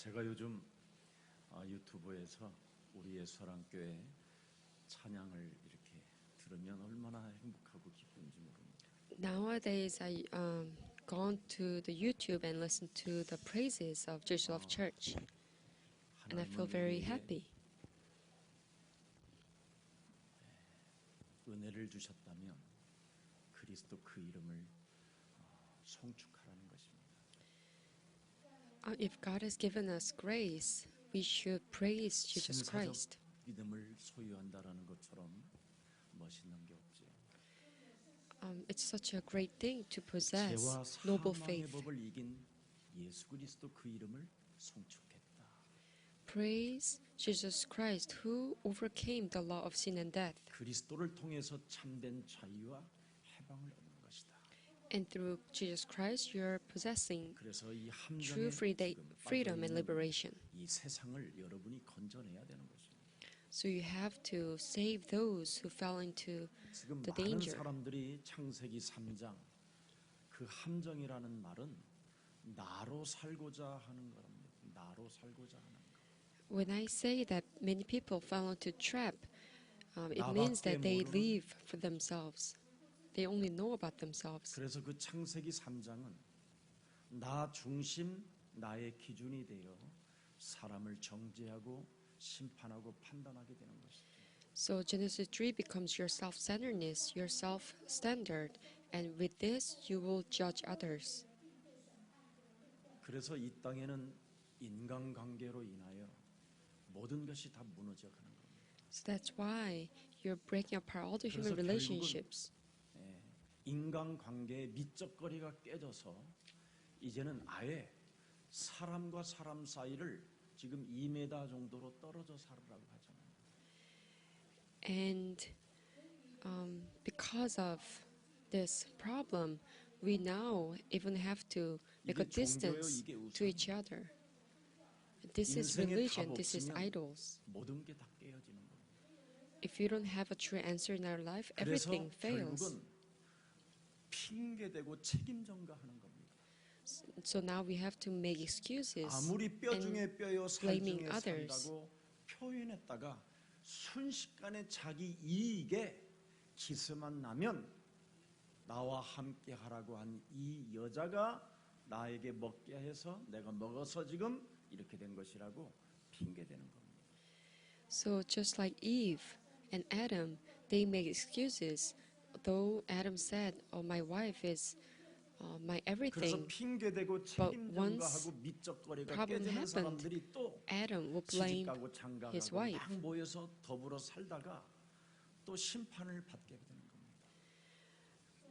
제가 요즘 유튜브에서 우리의 사랑교회 찬양을 이렇게 들으면 얼마나 행복하고 기쁜지 모릅니다. Nowadays, I gone to the YouTube and listen to the praises of Jesus of Church, and I feel very happy. 은혜를 주셨다면 그리스도 그 이름을 송축하라는 것입니다. If God has given us grace, we should praise Jesus Christ. 믿음을 소유한다라는 것처럼 멋있는 게 없지요. It's such a great thing to possess 죄와 noble 사망의 faith. 법을 이긴 예수 그리스도 그 이름을 송축했다. Praise Jesus Christ, who overcame the law of sin and death. 그리스도를 통해서 참된 자유와 해방을 얻는 것이다. And through Jesus Christ, you're possessing 그래서 이 true 함정에 freedom and liberation. 이 세상을 여러분이 건져내야 되는 것입니다. So you have to save those who fell into 지금 the 많은 danger. 사람들이 창세기 3장 그 함정이라는 말은 나로 살고자 하는 거랍니다. 나로 살고자 하는 거. When I say that many people fell into trap, it 나밖에 means that they 모르는- live for themselves. They only know about themselves. 그래서 그 창세기 3장은 나 중심 나의 기준이 되어 사람을 정죄하고 심판하고 판단하게 되는 것이죠. So Genesis 3 becomes your self-centeredness, your self-standard, and with this you will judge others. 그래서 이 땅에는 인간관계로 인하여 모든 것이 다 무너져 가는 겁니다. So that's why you're breaking apart all the 그래서 human relationships. 인간관계의 미적거리가 깨져서 이제는 아예 사람과 사람 사이를 지금 2m 정도로 떨어져 살으라고 하잖아요. And because of this problem, we now even have to make a 이게 종교예요, distance 이게 우상. to each other. This is 인생에 religion, 답 this is 없으면 idols. 모든 게 다 깨어지는 겁니다. If you don't have a true answer in our life, 그래서 everything fails. 결국은 핑계대고 책임 전가하는 겁니다. So now we have to make excuses 아무리 뼈 중에 and 뼈요 살 blaming 중에 others. 산다고 표현했다가 순식간에 자기 이익에 기스만 나면 나와 함께 하라고 한 이 여자가 나에게 먹게 해서 내가 먹어서 지금 이렇게 된 것이라고 핑계대는 겁니다. So just like Eve and Adam, they make excuses. Though Adam said, "Oh, my wife is my 그래서 everything," 핑계대고 책임 전가하고 미적거리가 problem 깨지는 happened, 사람들이 또 Adam will blame 시집가고 장가가고 his wife. 막 모여서 더불어 살다가 또 심판을 받게 되는 겁니다.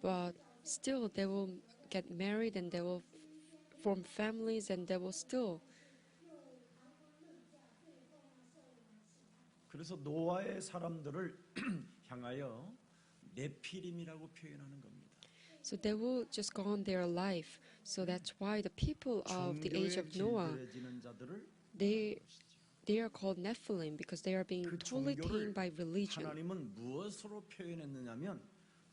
But still, they will get married and they will form families and they will still. 그래서 노아의 사람들을 향하여 네피림이라고 표현하는 겁니다. So they will just go on their life. So that's why the people of the age 종교에 of Noah, 길들여지는 자들을 they are called Nephilim because they are being 그 totally 종교를 tamed by religion. 하나님은 무엇으로 표현했느냐면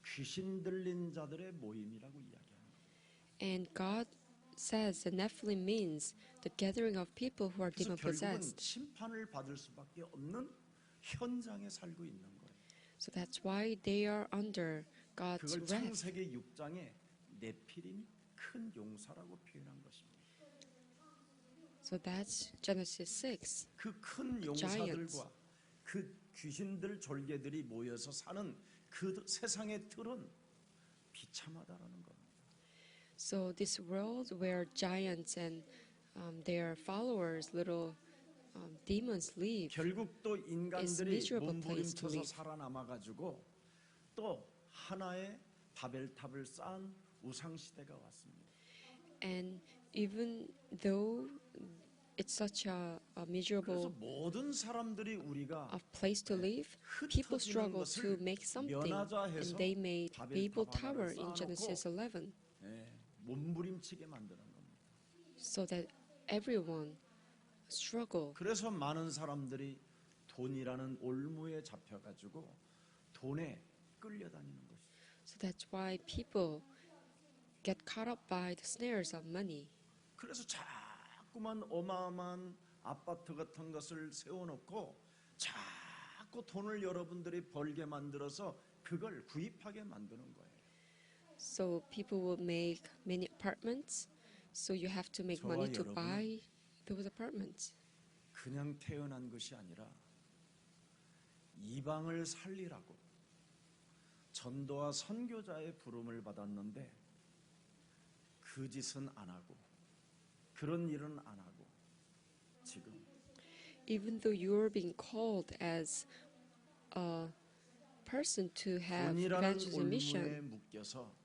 귀신 들린 자들의 모임이라고 이야기합니다. And God says the Nephilim means the gathering of people who are 그래서 demon 결국은 possessed. 심판을 받을 수밖에 없는 현장에 살고 있는 거예요. So that's why they are under God's 그걸 wrath. 창세기 6장에 네피림이 큰 용사라고 표현한 것입니다. So that's Genesis 6. 그 큰 용사들과 그 귀신들 졸개들이 모여서 사는 그 세상의 틀은 비참하다라는 겁니다. So this world where giants and their followers, little demons live, 결국 또 It's 인간들이 miserable place to 몸부림쳐서 live. 살아남아 가지고 또 하나의 바벨탑을 쌓은 우상 시대가 왔습니다. and even though it's such a 그래서 miserable 모든 사람들이 우리가 place to live, people struggle to make something, 면하자 해서 and they made Babel 바벨탑 Tower 하나를 in Genesis 쌓아놓고 11, 몸부림치게 만드는 겁니다. so that everyone struggle. 그래서 많은 사람들이 돈이라는 올무에 잡혀가지고 돈에 끌려다니는 것이죠. So that's why people get caught up by the snares of money. 그래서 자꾸 자꾸만 어마어마한 아파트 같은 것을 세워놓고 자꾸 돈을 여러분들이 벌게 만들어서 그걸 구입하게 만드는 거예요. So people will make many apartments. So you have to make 저와 money to 여러분은 buy those apartments. 그냥 태어난 것이 아니라 이방을 살리라고 전도와 선교자의 부름을 받았는데 그 짓은 안 하고 그런 일은 안 하고 지금 Even though you're being called as a person to have 돈이라는 evangelism 올무에 mission 묶여서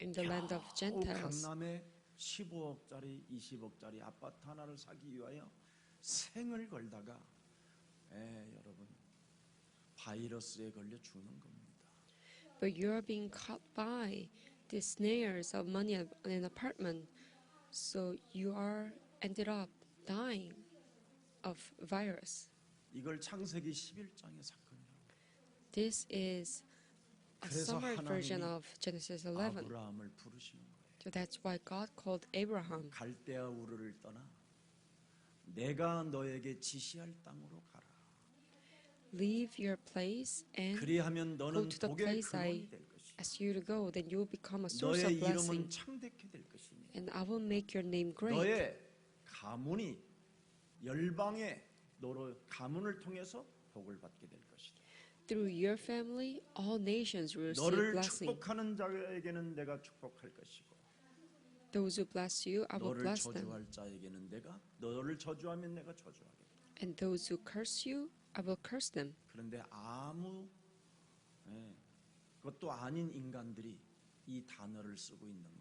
in the land of 겨우 Gentiles, 강남에 15억짜리 20억짜리 아파트 하나를 사기 위하여 생을 걸다가 여러분 바이러스에 걸려 죽는 겁니다. but you're being caught by the snares of money in an apartment, so you are ended up dying of virus. 이걸 창세기 11장의 사건이라고. This is a 그래서 summary version 하나님이 of Genesis 11. 아브라함을 부르시는 거예요. So that's why God called Abraham. 갈대아 우르를 떠나 내가 너에게 지시할 땅으로 가라. Leave your place and 그리하면 go 너는 to the 복의 place I 근원이 될 것이다. ask you to go. Then you will become a source 너의 of blessing, 이름은 창대케 될 것이니 and I will make your name great. 너의 가문이 열방의 너로 가문을 통해서 복을 받게 될 것이다. Through your family, all nations will receive 너를 blessing. 축복하는 자에게는 내가 축복할 것이고 Those who bless you, I will 너를 bless them. 저주할 자에게는 내가 너를 저주하면 내가 저주하겠다. And those who curse you, I will curse them. 그런데 아무 그것도 아닌 인간들이 이 단어를 쓰고 있는 거예요.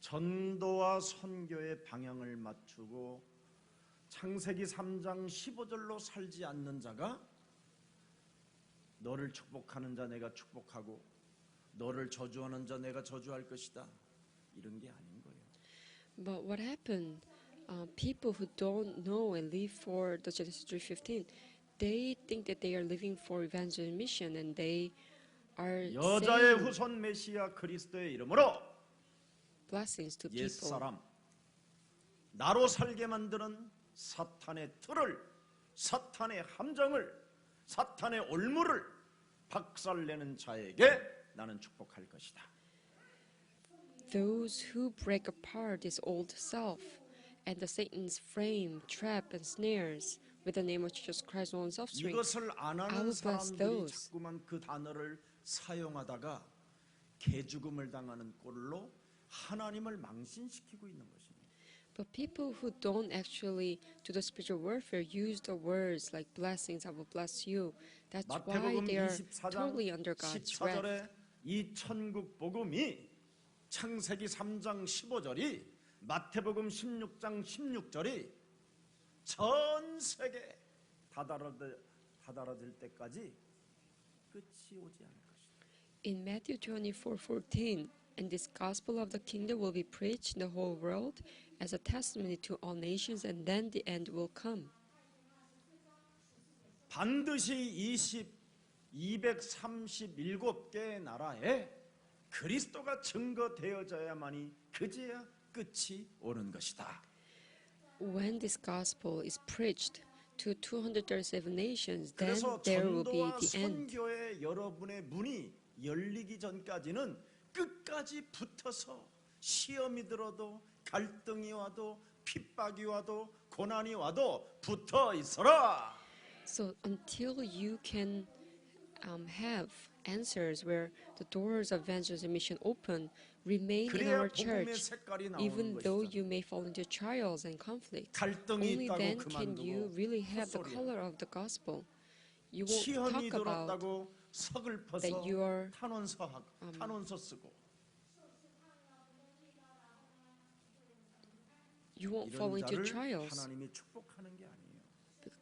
전도와 선교의 방향을 맞추고 창세기 3장 15절로 살지 않는 자가 너를 축복하는 자 내가 축복하고 너를 저주하는 자 내가 저주할 것이다. 이런 게 아닌 거예요. But what happened? People who don't know and live for the Genesis 3:15, they think that they are living for evangelism mission, and they are 여자의 saying 후손 메시아 그리스도의 이름으로 blessings to people. 옛사람 나로 살게 만드는 사탄의 틀을 사탄의 함정을 사탄의 올무를 박살내는 자에게 나는 축복할 것이다. Those who break apart this old self and the Satan's frame, trap, and snares with the name of Jesus Christ, Lord and offspring, 이것을 안 I 하는 will bless 사람들이 those. 자꾸만 그 단어를 사용하다가 개죽음을 당하는 꼴로 하나님을 망신시키고 있는 것입니다. But people who don't actually do the spiritual warfare use the words like blessings, I will bless you. That's why 마태복음 they are 24장 totally under God's wrath. 14절에 이 천국 복음이 창세기 3장 15절이 마태복음 16장 16절이 전 세계 다다라질 때까지 끝이 오지 않을 것이다. In Matthew 24:14, and this gospel of the kingdom will be preached in the whole world as a testimony to all nations, and then the end will come. 반드시 237개의 나라에 그리스도가 증거되어져야만이 그제야 끝이 오는 것이다. When this gospel is preached to 237 nations, then 그래서 there will be 전도와 the end. 선교의 여러분의 문이 열리기 전까지는 끝까지 붙어서 시험이 들어도 갈등이 와도 핍박이 와도 고난이 와도 붙어 있어라. So until you can have answers where the doors of evangelism mission open, remain in 그래야 our 복음의 church, 색깔이 나오는 even though 것이죠. you may fall into trials and conflict. 갈등이 Only 있다고 then can you 그만두고 really have the 헛소리야. color of the gospel. You won't 시험이 talk about 들었다고 서글퍼서 that you are 탄원서 쓰고 you won't fall 이런 into 자를 trials. 하나님이 축복하는 게 아니에요.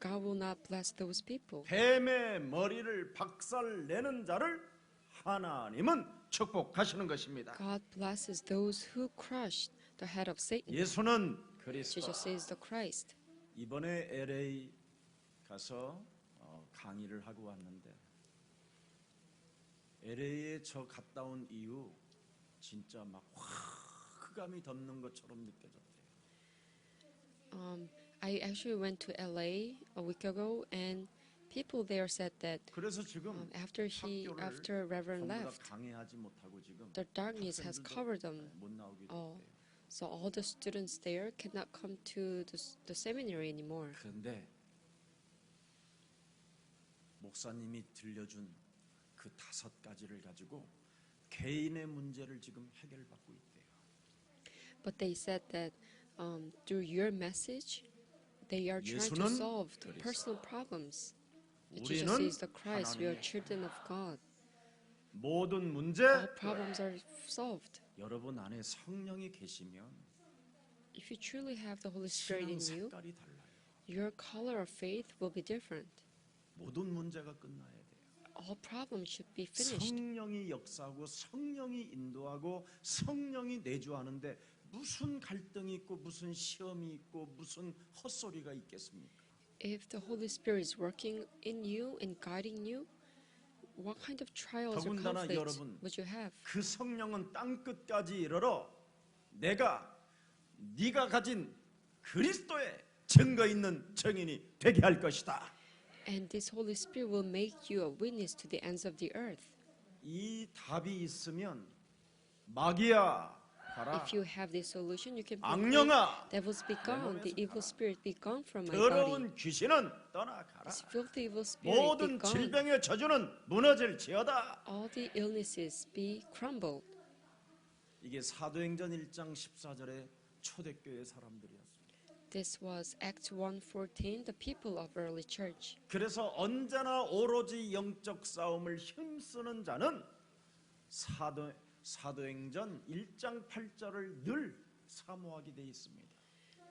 God will not bless those people. 뱀의 머리를 박살내는 자를 하나님은 축복하시는 것입니다. God blesses those who crush the head of Satan. 예수는 그리스도. Jesus is the Christ. 이번에 LA 가서 강의를 하고 왔는데 LA에 저 갔다 온 이후 진짜 막 확 흑암이 덮는 것처럼 느껴졌대요. I actually went to LA a week ago, and people there said that 그래서 지금 after 학교를 Reverend 전부 다 left, 강해하지 못하고 지금 the darkness has 학생들도 covered them. 못 나오게 어. 됐대요. So all the students there cannot come to the seminary anymore. 그런데 목사님이 들려준 그 5가지를 가지고 개인의 문제를 지금 해결받고 있대요. But they said that through your message, they are trying to 예수는 solve the 그리스도. personal problems. Jesus 우리는 is the Christ. We are 하나님의 children of God. 모든 문제 All problems are solved. 여러분 안에 성령이 계시면 If you truly have the Holy Spirit 신앙 in you, 색깔이 달라요. your color of faith will be different. 모든 문제가 끝나야 돼요. All problems should be finished. 성령이 역사하고 성령이 인도하고 성령이 내주하는데 무슨 갈등이 있고 무슨 시험이 있고 무슨 헛소리가 있겠습니까? If the Holy Spirit is working in you and guiding you, what kind of trials or 더군다나 conflicts 여러분, would you have? 그 성령은 땅 끝까지 이르러 내가 네가 가진 그리스도의 증거 있는 증인이 되게 할 것이다. And this Holy Spirit will make you a witness to the ends of the earth. 이 답이 있으면 마귀야 가라. If you have this solution, you can 악령아, devils be gone, the 몸에서 evil 가라. spirit be gone from my body. 더러운 귀신은 떠나가라. This filthy evil spirit be 모든 gone. 질병의 저주는 무너질지어다. All the illnesses be crumbled. 이게 사도행전 1장 14절의 초대교회 사람들이었어요. This was Acts 1:14, the people of early church. 그래서 언제나 오로지 영적 싸움을 힘쓰는 자는 사도행전 1장 8절을 늘 사모하게 돼 있습니다.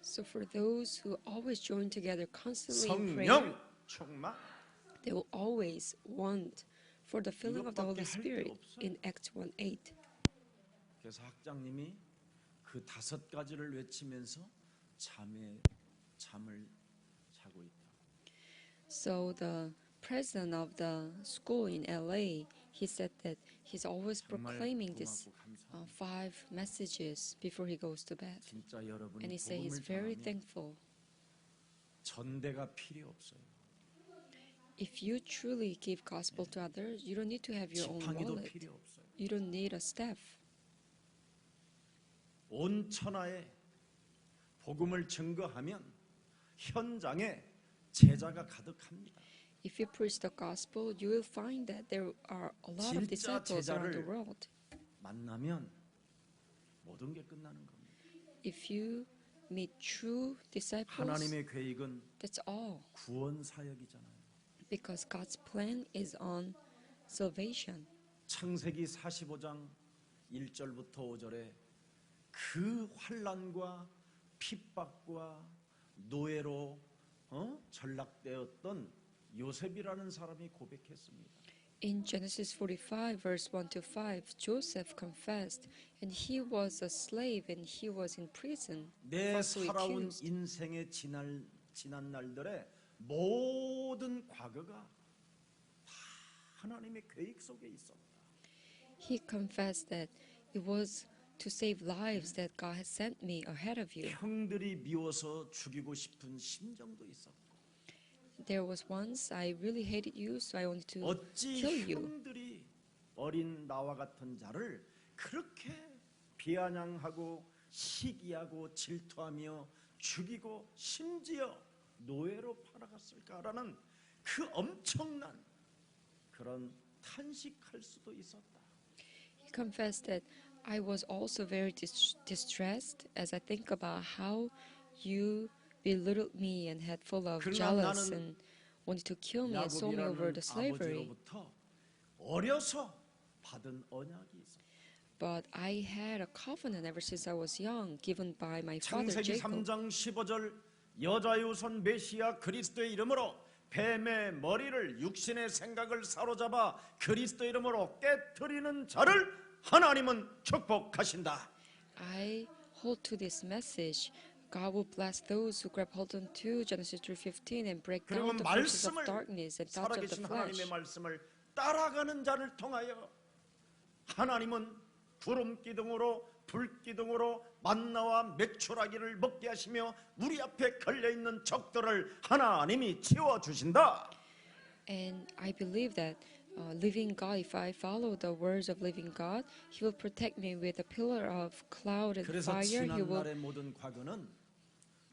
So for those who always join together constantly in prayer, 성령 충만. they will always want for the filling of the Holy 이것밖에 할게 Spirit 없어요. in Acts 1:8. 그래서 학장님이 그 5가지를 외치면서 잠을 자고 있다. So the president of the school in LA, he said that he's always 정말 proclaiming this 고맙고 감사합니다. 5 messages before he goes to bed. 진짜 여러분이 And he said he's 복음을 very 전하면 thankful. 전대가 필요 없어요. If you truly give gospel to others, you don't need to have your own 지팡이도 wallet. 필요 없어요. You don't need a staff. 온 천하에 복음을 증거하면 현장에 제자가 가득합니다. If you preach the gospel, you will find that there are a lot of 진짜 disciples around the 제자를 world. 만나면 모든 게 끝나는 겁니다. If you meet true disciples, 하나님의 계획은 that's all. 구원 사역이잖아요. Because God's plan is on salvation. 창세기 45장 1절부터 5절에 그 환난과 핍박과 노예로 전락되었던 요셉이라는 사람이 고백했습니다. In Genesis 45, verse 1 to 5, Joseph confessed, and he was a slave and he was in prison, 내 falsely 살아온 accused. 인생의 지난 날들의 모든 과거가 다 하나님의 계획 속에 있었다. He confessed that it was to save lives that God has sent me ahead of you. 형들이 미워서 죽이고 싶은 심정도 있었고 There was once I really hated you, so I wanted to 어찌 kill you. 형들이 어린 나와 같은 자를 그렇게 비아냥하고 시기하고 질투하며 죽이고 심지어 노예로 팔아갔을까라는 그 엄청난 그런 탄식할 수도 있었다. He confessed that I was also very distressed as I think about how you belittled me and had full of 그러나 jealous 나는 and wanted to kill me and sold me over 야곱이라는 to slavery. 아버지로부터 어려서 받은 언약이 있었다. But I had a covenant ever since I was young, given by my father 창세기 Jacob. 3장 15절 여자의 우선 메시아 그리스도의 이름으로 뱀의 머리를 육신의 생각을 사로잡아 그리스도 이름으로 깨트리는 자를 하나님은 축복하신다. I hold to this message. God will bless those who grab hold onto Genesis 3:15 and break 그리고 down the forces of 말씀을 darkness and thoughts of the 살아계신 flesh. 하나님의 말씀을 따라가는 자를 통하여 하나님은 구름 기둥으로 불 기둥으로 만나와 메추라기를 먹게 하시며 우리 앞에 걸려있는 적들을 하나님이 치워주신다. And I believe that living God, if I follow the words of living God, He will protect me with a pillar of cloud and 그래서 fire. He will 지난날의 모든 과거는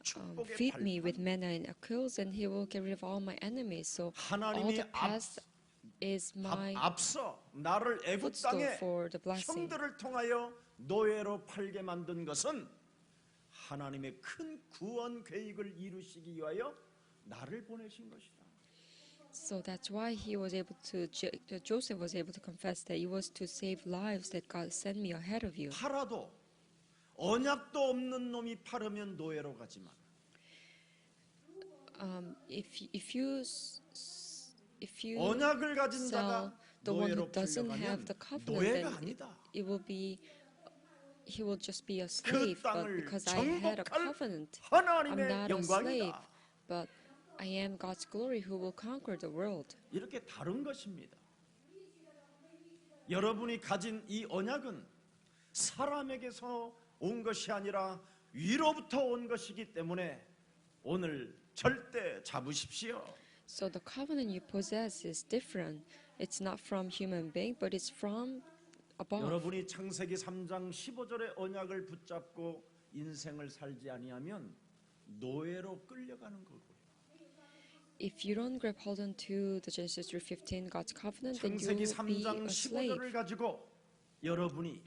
축복의 feed me with 발판, manna and aquils, and He will get rid of all my enemies. So all 하나님이 the past is my 앞서 나를 애굽 footstool 땅에 for the blessing. 형들을 통하여 노예로 팔게 만든 것은 하나님의 큰 구원 계획을 이루시기 위하여 나를 보내신 것이다. So that's why he was able to, Joseph was able to confess that it was to save lives that God sent me ahead of you. 팔아도 언약도 없는 놈이 팔으면 노예로 가지만 If you 언약을 가진 sell 자가 the one who 노예로 doesn't have 팔려가면 the covenant, 노예가 then 아니다. it will be he will just be a 그 slave. But 땅을 because I had a 정복할 covenant, I'm 하나님의 not a slave, 영광이다. but I am God's glory who will conquer the world. 이렇게 다른 것입니다. 여러분이 가진 이 언약은 사람에게서 온 것이 아니라 위로부터 온 것이기 때문에 오늘 절대 잡으십시오. So the covenant you possess is different. It's not from human being, but it's from above. 여러분이 창세기 3장 15절의 언약을 붙잡고 인생을 살지 아니하면 노예로 끌려가는 거고요. If you don't grab hold on to the Genesis 3:15, God's covenant, then you 창세기 will be 3장 a slave. 15절을 가지고 여러분이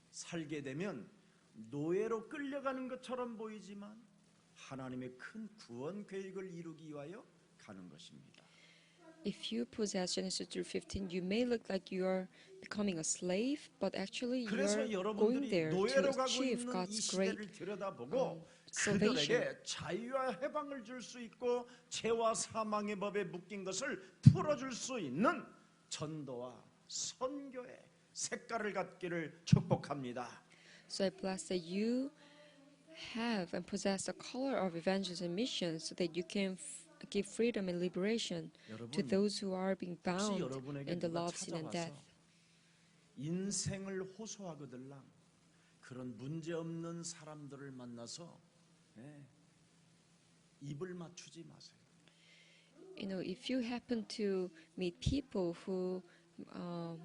살게 되면 노예로 끌려가는 것처럼 보이지만 하나님의 큰 구원 계획을 이루기 위하여 가는 것입니다. If you possess Genesis 3:15, you may look like you are becoming a slave, but actually you 그래서 are going 여러분들이 there to 노예로 가고 achieve 있는 이 God's great 시대를 들여다보고 salvation. 그들에게 자유와 해방을 줄 수 있고 죄와 사망의 법에 묶인 것을 풀어줄 수 있는 전도와 선교의 색깔을 갖기를 축복합니다. So I bless that you have and possess the color of evangelism and mission, so that you can give freedom and liberation to 여러분, those who are being 혹시 bound 여러분에게 in the 누가 law of sin and death. 찾아와서 인생을 호소하거들랑 그런 문제 없는 사람들을 만나서 입을 맞추지 마세요. You know, if you happen to meet people who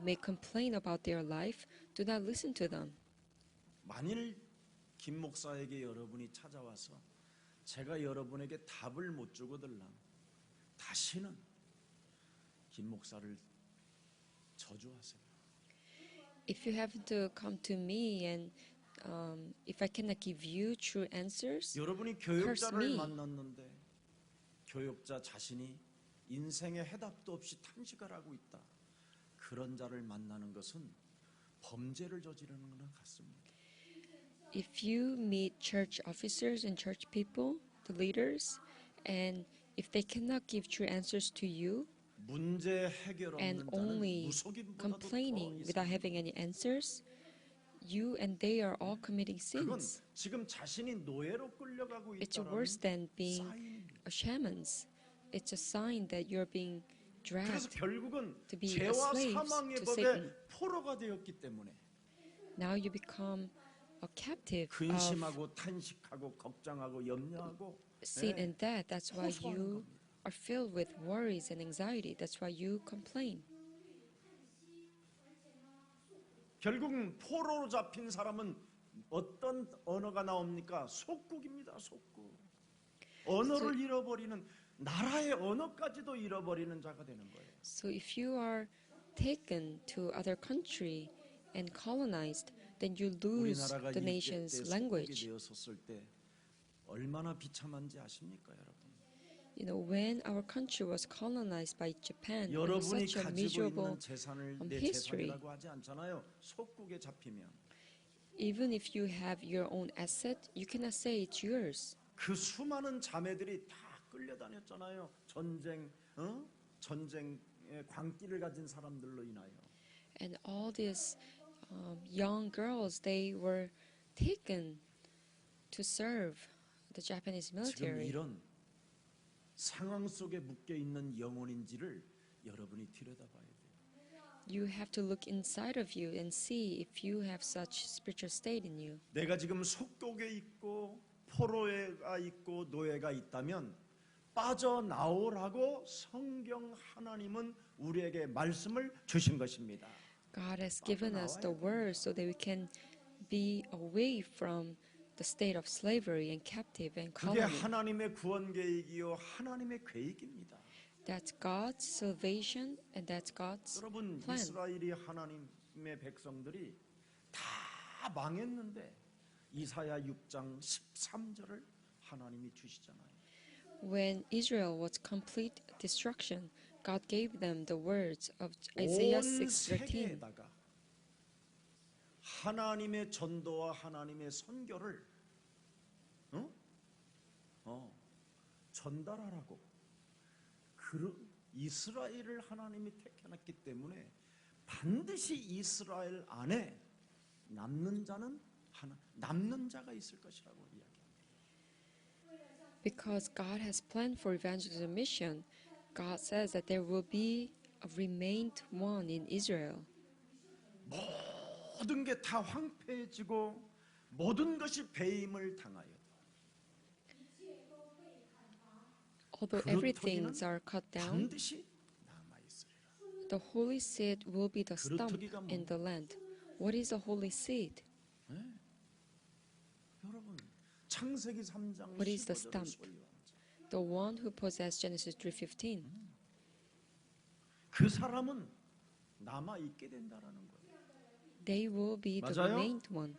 may complain about their life, do not listen to them. 만일 김 목사에게 여러분이 찾아와서 제가 여러분에게 답을 못 주거들랑 다시는 김 목사를 저주하세요. If you happen to come to me and if I cannot give you true answers, 여러분이 curse 교육자를 me. 만났는데 교육자 자신이 인생의 해답도 없이 탄식을 하고 있다. 그런 자를 만나는 것은 범죄를 저지르는 것과 같습니다. If you meet church officers and church people, the leaders, and if they cannot give true answers to you 문제 해결 and 없는 자는 only 무속인보다도 complaining 더 without 이상합니다. having any answers, you and they are all committing 그건 sins. 지금 자신이 노예로 끌려가고 It's 있다는 worse than being 사인입니다. a shamans. It's a sign that you're being 그래서 dragged. 결국은 to be 죄와 slaves 사망의 to 법에 Satan. 포로가 되었기 때문에 Now you become a captive of 근심하고 탄식하고 걱정하고 염려하고 sin and death. That's why 호소하는 you 겁니다. are filled with worries and anxiety. That's why you complain. 결국은 포로로 잡힌 사람은 어떤 언어가 나옵니까? 속국입니다. 속국. 언어를 잃어버리는 나라의 언어까지도 잃어버리는 자가 되는 거예요. So if you are taken to other country and colonized, then you lose 우리나라가 the 일제 때 nation's 속국이 language. 되었었을 때 얼마나 비참한지 아십니까, 여러분? You know, when our country was colonized by Japan, it was 여러분이 such a 가지고 miserable 있는 재산을 내 history. 재산이라고 하지 않잖아요. 속국에 잡히면 Even if you have your own asset, you cannot say it's yours. 그 수많은 자매들이 다 끌려다녔잖아요. 전쟁의 광기를 가진 사람들로 인하여. And all these young girls, they were taken to serve the Japanese 지금 military. 이런 상황 속에 묶여 있는 영혼인지를 여러분이 들여다봐야 돼요. You have to look inside of you and see if you have such spiritual state in you. 내가 지금 속독에 있고 포로가 있고 노예가 있다면 빠져나오라고 성경 하나님은 우리에게 말씀을 주신 것입니다. God has given us the word so that we can be away from the state of slavery and captive and 그게 colony. 하나님의 구원 계획이요 하나님의 계획입니다. That's God's salvation and that's God's 여러분 plan. 이스라엘이 하나님의 백성들이 다 망했는데 이사야 6장 13절을 하나님이 주시잖아요. When Israel was complete destruction, God gave them the words of Isaiah 온 6:13. 세계에다가 하나님의 전도와 하나님의 선교를 전달하라고 이스라엘을 하나님이 택해놨기 때문에 반드시 이스라엘 안에 남는 자가 있을 것이라고 이야기합니다. Because God has planned for evangelism mission, God says that there will be a remained one in Israel. 모든 게 다 황폐해지고 모든 것이 배임을 당하여 Although everything's are cut down, 반드시 남아 있으리라. the holy seed will be the stump 그루터기가 in the land. What is a holy seed? 여러분 창세기 3장 What is the 15절을 stump? 소유한 자. The one who possessed Genesis 3:15. 그 사람은 남아 있게 된다라는 거예요. They will be the 맞아요? remained one.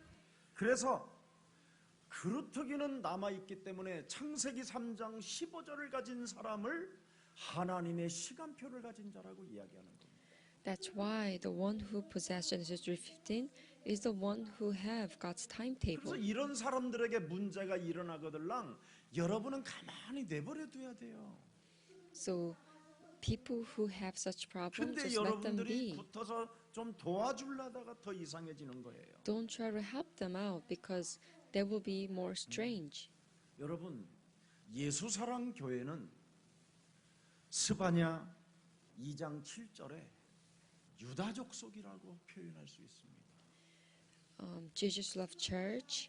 그래서 그루터기는 남아 있기 때문에 창세기 3장 15절을 가진 사람을 하나님의 시간표를 가진 자라고 이야기하는 겁니다. That's why the one who possessed Genesis 3:15 is the one who have God's 그래서 timetable. 이런 사람들에게 문제가 일어나거들랑 여러분은 가만히 내버려 둬야 돼요. So people who have such problems, 근데 just let them 여러분들이 be. 붙어서 좀 도와주려다가 더 이상해지는 거예요. Don't try to help them out because they will be more strange. 여러분 예수사랑 교회는 스바냐 2장 7절에 유다족 속이라고 표현할 수 있습니다. Jesus Love Church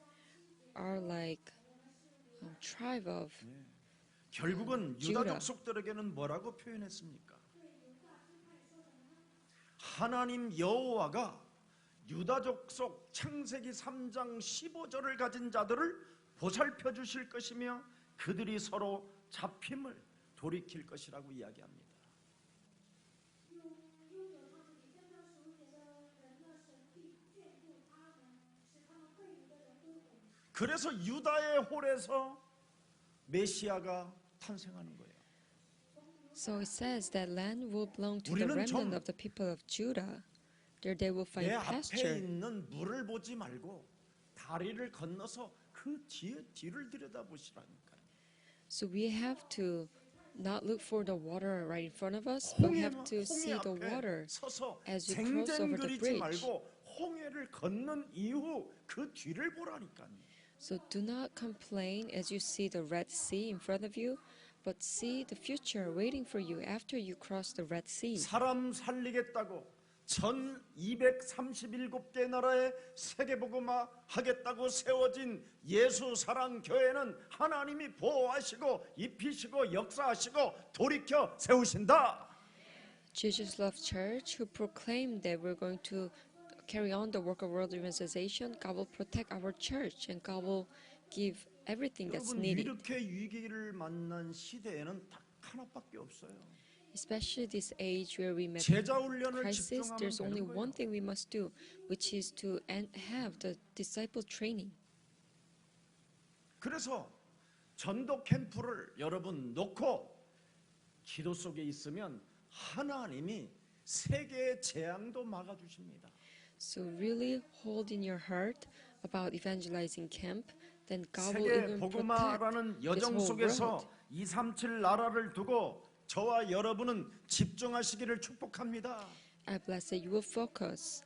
are like tribe of 결국은 Judah. 유다족 속들에게는 뭐라고 표현했습니까? 하나님 여호와가 유다족 속 창세기 3장 15절을 가진 자들을 보살펴 주실 것이며 그들이 서로 잡힘을 돌이킬 것이라고 이야기합니다. 그래서 유다의 홀에서 메시아가 탄생하는 거예요. So it says that land will belong to the 우리는 좀 remnant of the people of Judah. There they will find 내 앞에 pasture. 있는 물을 보지 말고 다리를 건너서 그 뒤를 들여다보시라니까. So we have to not look for the water right in front of us, but we have to see the water 서서 as we cross over the 쟁쟁그리지 bridge. 말고 홍해를 건넌 이후 그 뒤를 보라니까요. So do not complain as you see the Red Sea in front of you, but see the future waiting for you after you cross the Red Sea. 사람 살리겠다고 전 237개 나라에 세계복음화 하겠다고 세워진 예수 사랑 교회는 하나님이 보호하시고 입히시고 역사하시고 돌이켜 세우신다. Jesus Love Church, who proclaimed that we're going to carry on the work of world evangelization, God will protect our church and God will give everything that's 여러분 needed. 이렇게 위기를 만난 시대에는 딱 하나밖에 없어요. Especially this age where we met 제자 훈련을 crisis, 집중하면 there's only 되는 one 거예요. thing we must do, which is to have the disciple training. 그래서 전도 캠프를 여러분 놓고 기도 속에 있으면 하나님이 세계의 재앙도 막아주십니다. So really hold in your heart about evangelizing camp, then God will 세계 even 복음화라는 protect this 여정 whole 속에서 world. 237 나라를 두고 저와 여러분은 집중하시기를 축복합니다. I bless that you will focus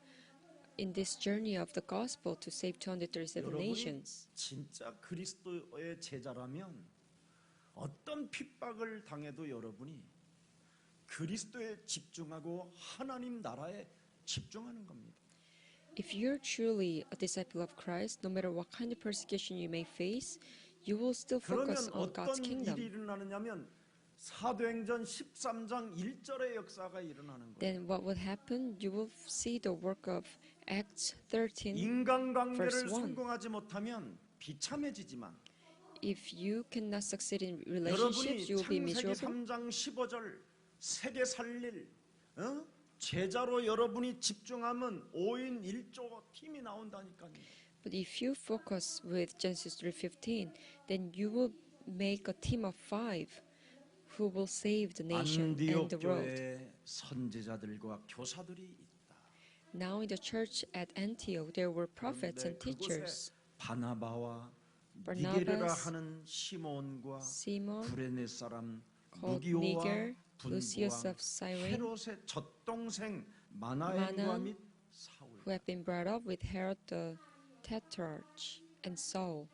in this journey of the gospel to save 237 여러분이 nations. 진짜 그리스도의 제자라면 어떤 핍박을 당해도 여러분이 그리스도에 집중하고 하나님 나라에 집중하는 겁니다. If you're truly a disciple of Christ, no matter what kind of persecution you may face, you will still focus 그러면 on God's 어떤 kingdom. 일이 일어나느냐면 사도행전 13장 1절의 역사가 일어나는 거예요. Then what would happen? You will see the work of Acts 13. 인간관계를 verse 1. 성공하지 못하면 비참해지지만 If you cannot succeed in 여러분이 relationships, you will be 창세기 miserable. 3장 15절 세계 살릴 제자로 여러분이 집중하면 5인 1조 팀이 나온다니까요. But if you focus with Genesis 3:15, then you will make a team of 5 who will save the nation and 안디옥 the world. 교회에 선지자들과 교사들이 있다. Now in the church at Antioch, there were prophets and 그런데 그곳에 teachers. 바나바와 Barnabas, 니게르라 하는 시몬과 Simon, 구레네 사람 called 루기오와 Niger, Lucius 분부왕 of Cyrene, 헤롯의 젖동생 마나엘과 Manan, 및 사울. who had been brought up with Herod the Tetrarch and Saul.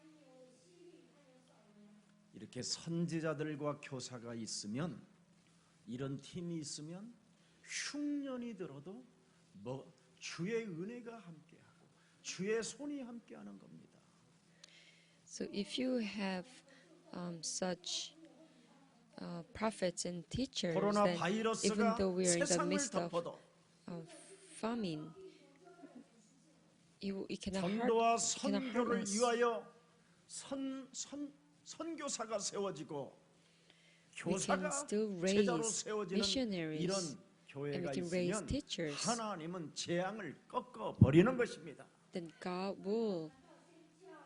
이렇게 선지자들과 교사가 있으면 이런 팀이 있으면 흉년이 들어도 뭐 주의 은혜가 함께하고 주의 손이 함께하는 겁니다. So if you have such prophets and teachers, 코로나 then even 바이러스가 though we are in the 세상을 midst of 덮어도 famine, it cannot 전도와 hurt, cannot hurt 선교를 us. 위하여 선교사가 세워지고 We can 교사가 still 제자로 raise 세워지는 missionaries 이런 and 교회가 we can raise 있으면 teachers. 하나님은 재앙을 꺾어 버리는 것입니다. Then God will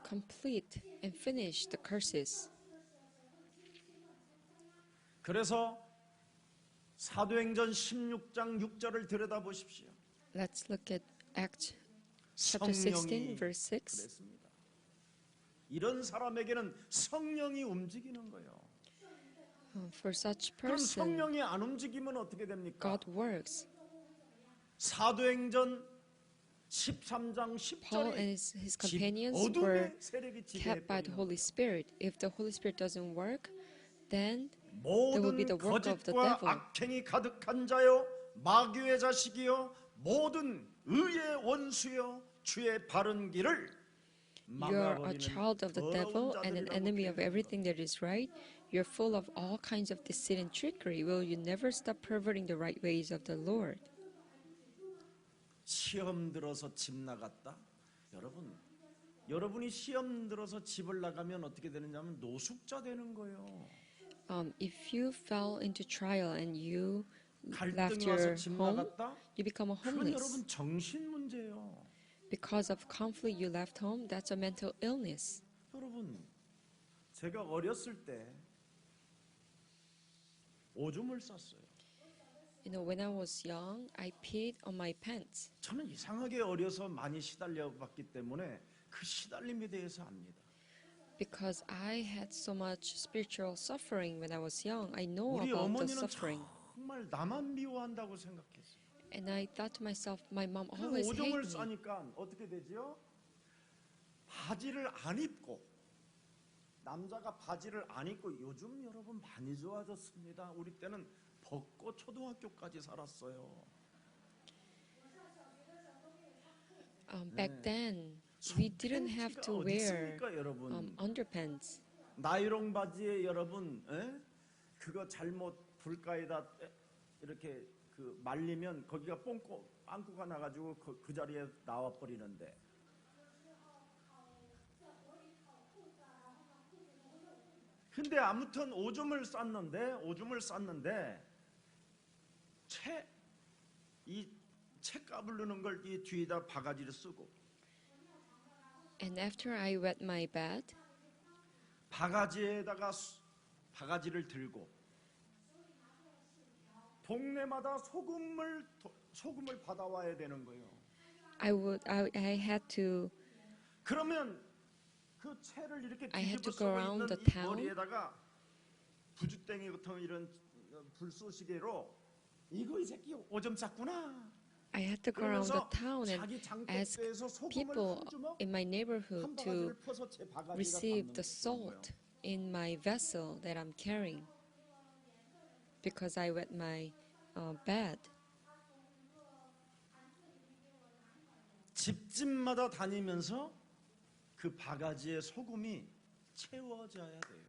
complete and finish the curses. 그래서 사도행전 16장 6절을 들여다보십시오. Let's look at Acts chapter 16, 성령이 verse 6. 그랬습니다. 이런 사람에게는 성령이 움직이는 거예요. For such 그럼 person, 성령이 안 움직이면 어떻게 됩니까? God works. 사도행전 13장 Paul 10절이 and his companions were 어둠의 세력이 kept by the 지배해버리는 Holy Spirit. If the Holy Spirit doesn't work, then will be 모든 the work of the 거짓과 devil. 악행이 가득한 자요 마귀의 자식이요 모든 의의 원수요 주의 바른 길을 you're a 막아버리는 child of the devil 더러운 and an 자들이라고 enemy of 표현합니다. everything that is right. You're full of all kinds of deceit and trickery. Will you never stop perverting the right ways of the Lord? 시험 들어서 집 나갔다. 여러분이 시험 들어서 집을 나가면 어떻게 되느냐면 노숙자 되는 거예요. If you fell into trial and you left 갈등이 your 와서 집 home, 나갔다. you become a 그건 homeless. 여러분 정신 문제예요. Because of conflict, you left home. That's a mental illness. 여러분, 제가 어렸을 때 오줌을 쌌어요. You know, when I was young, I peed on my pants. 저는 이상하게 어려서 많이 시달려 봤기 때문에 그 시달림에 대해서 압니다. Because I had so much spiritual suffering when I was young, I know 우리 about the 어머니는 suffering. 정말 나만 미워한다고 생각했어요. And I thought to myself, my mom 그 always 오줌을 hated me. 싸니까 어떻게 되죠? 바지를 안 입고 남자가 바지를 안 입고 요즘 여러분 많이 좋아졌습니다. 우리 때는 벗고 초등학교까지 살았어요. Back then, we didn't have to 어디 wear 있습니까, 여러분? underpants. 나이롱 바지에 여러분, 그거 잘못 불가에다 이렇게 그 말리면 거기가 빵꾸가 나가지고 그 자리에 나와 버리는데. 근데 아무튼 오줌을 쌌는데 이 책값을 넣는 걸 이 뒤에다 바가지를 쓰고 And after I wet my bed, 바가지에다가 바가지를 들고 동네마다 소금을 받아와야 되는 거예요. I had to 그러면 그 채를 이렇게 I had 뒤집어 to go 쓰고 around 있는 the 이 town. 머리에다가 부주땡이 같은 이런 불쏘시개로 이거 이 새끼 오줌 쌌구나. I had to go around the 그러면서 town and 자기 ask 장독대에서 소금을 people 한 주먹 in my 한 neighborhood to 바가지를 퍼서 제 바가지에다 receive 담는 the salt in my vessel that I'm carrying because I wet my bed. 집집마다 다니면서 그 바가지의 소금이 채워져야 돼요.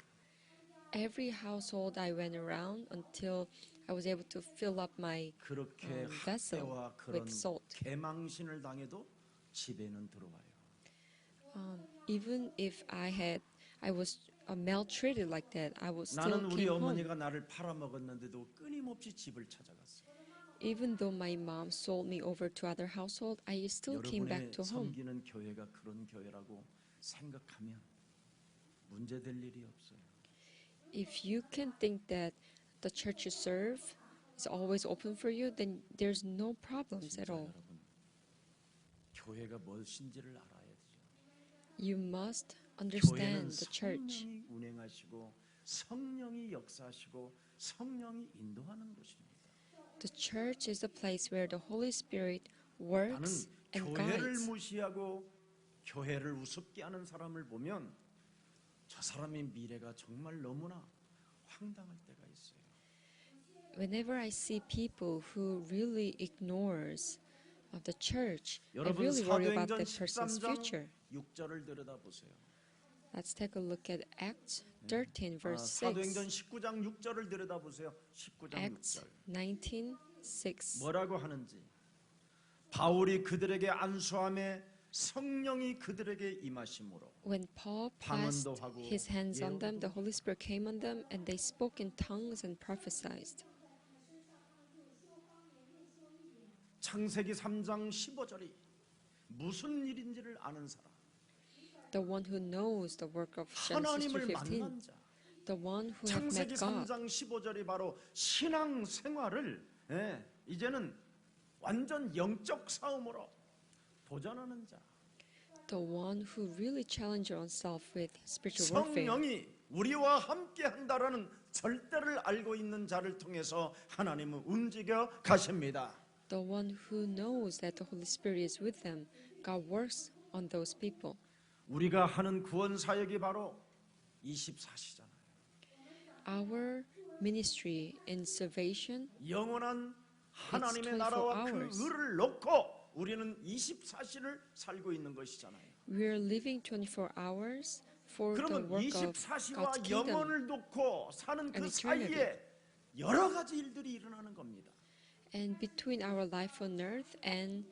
Every household I went around until I was able to fill up my 그렇게 vessel 학대와 그런 with salt. 개망신을 당해도 집에는 들어와요. Even if I was maltreated like that, I was still 나는 우리 came home. 어머니가 나를 팔아먹었는데도 끊임없이 집을 찾아갔어요. Even though my mom sold me over to other household, I still came back 여러분의 to home. 섬기는 교회가 그런 교회라고 생각하면 문제될 일이 없어요. If you can think that the church you serve is always open for you, then there's no problems at 진짜 all. 여러분, 교회가 무엇인지를 알아야 되죠. You must 교회는 understand the church. 성령이 운행하시고 성령이 역사하시고 성령이 인도하는 곳입니다. The church is a place where the Holy Spirit 나는 works and 교회를 guides. 무시하고 교회를 우습게 하는 사람을 보면 저 사람의 미래가 정말 너무나 황당할 때가 있어요. Whenever I see people who really ignores of the church, I 여러분 really worry about 사도행전 that person's 13장 future. 6절을 들여다보세요. Let's take a look at Acts 13 verse 6. 사도행전 19장 6절을 들여다보세요. 19장 Acts 6절. 19:6. 뭐라고 하는지. 바울이 그들에게 안수함에 성령이 그들에게 임하심으로 When Paul placed 방언도 하고 his hands on them, 예언도 the Holy Spirit came on them, and they spoke in tongues and prophesied. 창세기 3장 15절이 무슨 일인지를 아는 사람, The one who knows the work of Genesis 하나님을 3:15, 만난 자. the one who has 창세기 met God. 3장 15절이 바로 신앙 생활을 이제는 완전 영적 싸움으로 도전하는 자. The one who really challenged oneself with spiritual warfare. 성령이 우리와 함께 한다라는 절대를 알고 있는 자를 통해서 하나님은 움직여 가십니다. The one who knows that the Holy Spirit is with them. God works on those people. 우리가 하는 구원 사역이 바로 24시잖아요. Our ministry in salvation, 영원한 하나님의 24 나라와 그 hours. 의를 놓고 우리는 24시를 살고 있는 것이잖아요. we are living 24 hours for the 그러면 work of 24시와 God's kingdom. 영원을 놓고 사는 그 and eternity. 사이에 여러 가지 일들이 일어나는 겁니다. And between our life on earth and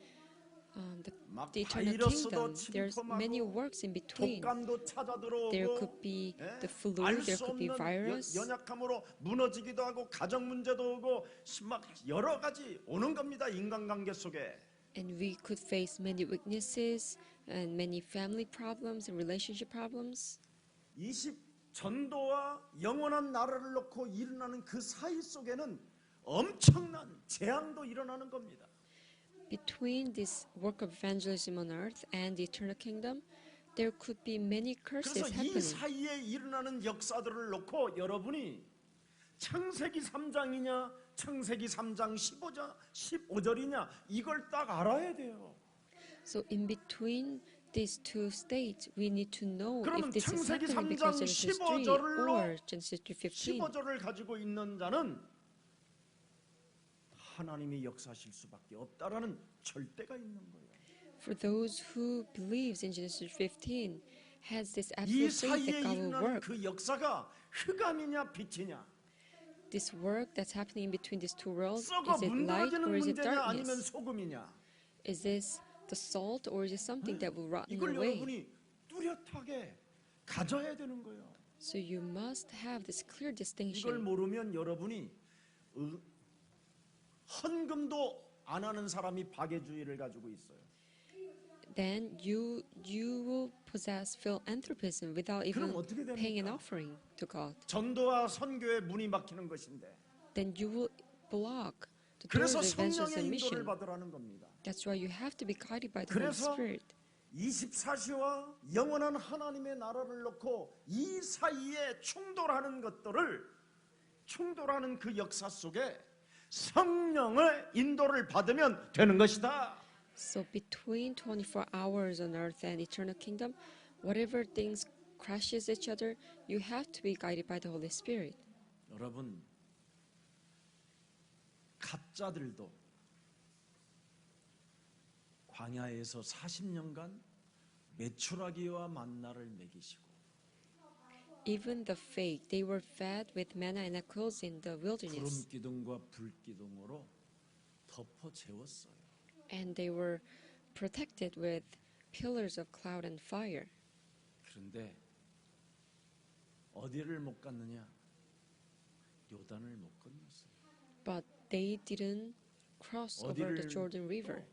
막 the eternal 바이러스도 kingdom, there's many 침범하고 works in between. 독감도 찾아 There 들어오고 could be the flu, 알 there 수 could be 없는 virus, 연약함으로 무너지기도 하고 가정 문제도 오고 막 여러 가지 오는 겁니다. 인간관계 속에. and we could face many weaknesses and many family problems and relationship problems. 전도와 영원한 나라를 놓고 일어나는 그 사이 속에는 엄청난 재앙도 일어나는 겁니다. Between this work of evangelism on earth and the eternal kingdom, there could be many curses 그래서 이 happening. 사이에 일어나는 역사들을 놓고 여러분이 창세기 3장이냐 창세기 3장 15절이냐 이걸 딱 알아야 돼요. So in between these two states, we need to know 그러면 if this is 창세기 happening because 3장 Genesis 3 15절로 or Genesis 3:15. 15절을 가지고 있는 자는 하나님이 역사하실 수밖에 없다라는 절대가 있는 거예요. For those who believes in Genesis 15 has this 이 absolute faith 사이에 that God will 일어나는 work. 그 역사가 흑암이냐 빛이냐 This work that's happening in between these two worlds, 썩어 is it light 문드러지는 or is it 문제냐 아니면 darkness? 소금이냐 Is this the salt or is it something that will rot 이걸 away? 여러분이 뚜렷하게 가져야 되는 거예요. So you must have this clear 이걸 distinction. 모르면 여러분이 헌금도 안 하는 사람이 박애주의를 가지고 있어요. Then you will possess philanthropism without even 그럼 어떻게 됩니까? paying an offering to God. 전도와 선교에 문이 막히는 것인데 Then you will block the doors 그래서 of evangelism 성령의 and 인도를 mission. 받으라는 겁니다. That's why you have to be guided by the Holy 그래서 Spirit. 24시와 영원한 하나님의 나라를 놓고 이 사이에 충돌하는 그 역사 속에 성령의 인도를 받으면 되는 것이다. So between 24 hours on earth and eternal kingdom, whatever things crashes each other, you have to be guided by the Holy Spirit. 여러분, 가짜들도 광야에서 40년간 메추라기와 만나를 먹이시고 Even the fake, they were fed with manna and quails in the wilderness, 구름 기둥과 불 기둥으로 덮어 재웠어요. and they were protected with pillars of cloud and fire. 그런데 어디를 못 갔느냐? 요단을 못 건넜어요. But they didn't cross over the 어디를 Jordan River.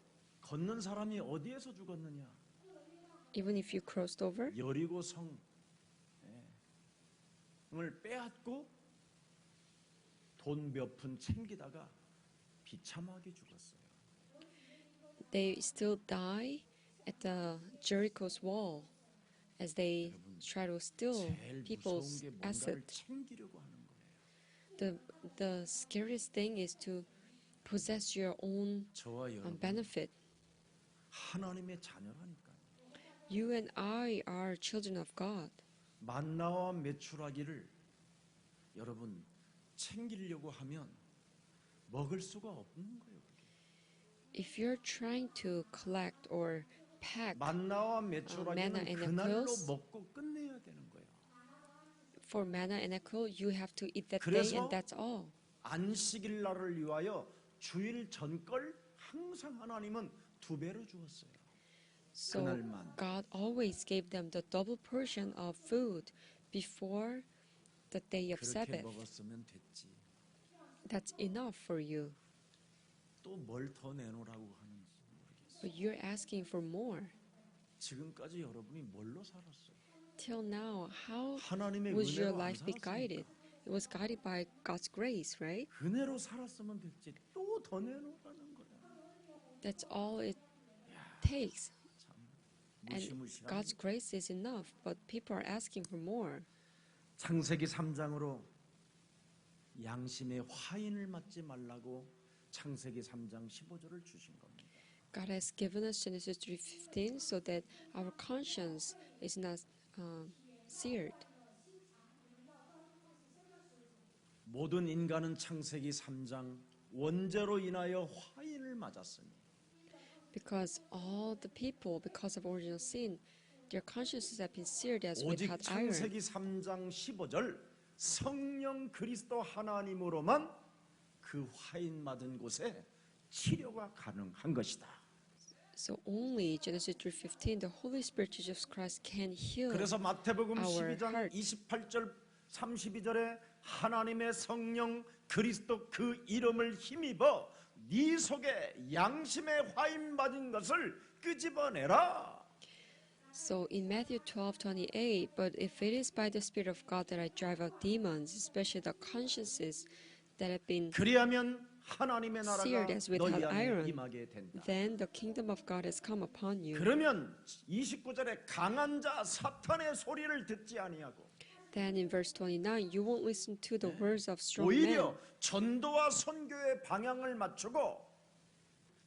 걷는 사람이 어디에서 죽었느냐? Even if you crossed over, 여리고 성을 빼앗고 돈 몇 푼 챙기다가 비참하게 죽었어요. they still die at the Jericho's wall as they try to steal 제일 무서운 people's 게 뭔가를 assets. 챙기려고 하는 거예요. The scariest thing is to possess your own 저와 여러분 benefit. 하나님의 자녀라니까요. You and I are children of God. 만나와 메추라기를 여러분 챙기려고 하면 먹을 수가 없는 거예요. If you're trying to collect or pack 만나와 manna 메추라기는 and 그날로 quails. 먹고 끝내야 되는 거예요. for manna and quail, you have to eat that day 그래서 and that's all. 안식일 날을 위하여 주일 전걸 항상 하나님은 2배로 주었어요. So 그날만. God always gave them the double portion of food before the day of 그렇게 Sabbath. 먹었으면 됐지. That's enough for you. 또 뭘 더 내놓으라고 하는지 모르겠어요. But you're asking for more. 지금까지 여러분이 뭘로 살았어요? Till now, how 하나님의 was your 은혜로 안 life be guided? 살았습니까? It was guided by God's grace, right? 은혜로 살았으면 됐지. 또 더 내놓으라는 거야. That's all it takes. 참 And 무시무시한. God's grace is enough, but people are asking for more. 창세기 3장으로 양심의 화인을 맞지 말라고 창세기 3장 15절을 주신 겁니다. God has given us Genesis 3:15 so that our conscience is not seared. 모든 인간은 창세기 3장 원죄로 인하여 화인을 맞았으니 Because all the people, because of original sin, their consciences have been seared as with 오직 hot iron. 창세기 3장 15절 성령 그리스도 하나님으로만 그 화인 맞은 곳에 치료가 가능한 것이다. So only Genesis 3:15, the Holy Spirit Jesus Christ can heal. 그래서 마태복음 our 12장 heart. 28절 32절에 하나님의 성령 그리스도 그 이름을 힘입어 네 속에 양심의 화인 맞은 것을 끄집어내라. So in Matthew 12:28, but if it is by the Spirit of God that I drive out demons, especially the consciences that have been 그리하면 하나님의 나라가 seared as with 너희 hot 안에 iron, 임하게 된다. then the kingdom of God has come upon you. 그러면 29절에 강한 자 사탄의 소리를 듣지 아니하고 Then in verse 29, you won't listen to the words of strong men, 오히려 전도와 선교의 방향을 맞추고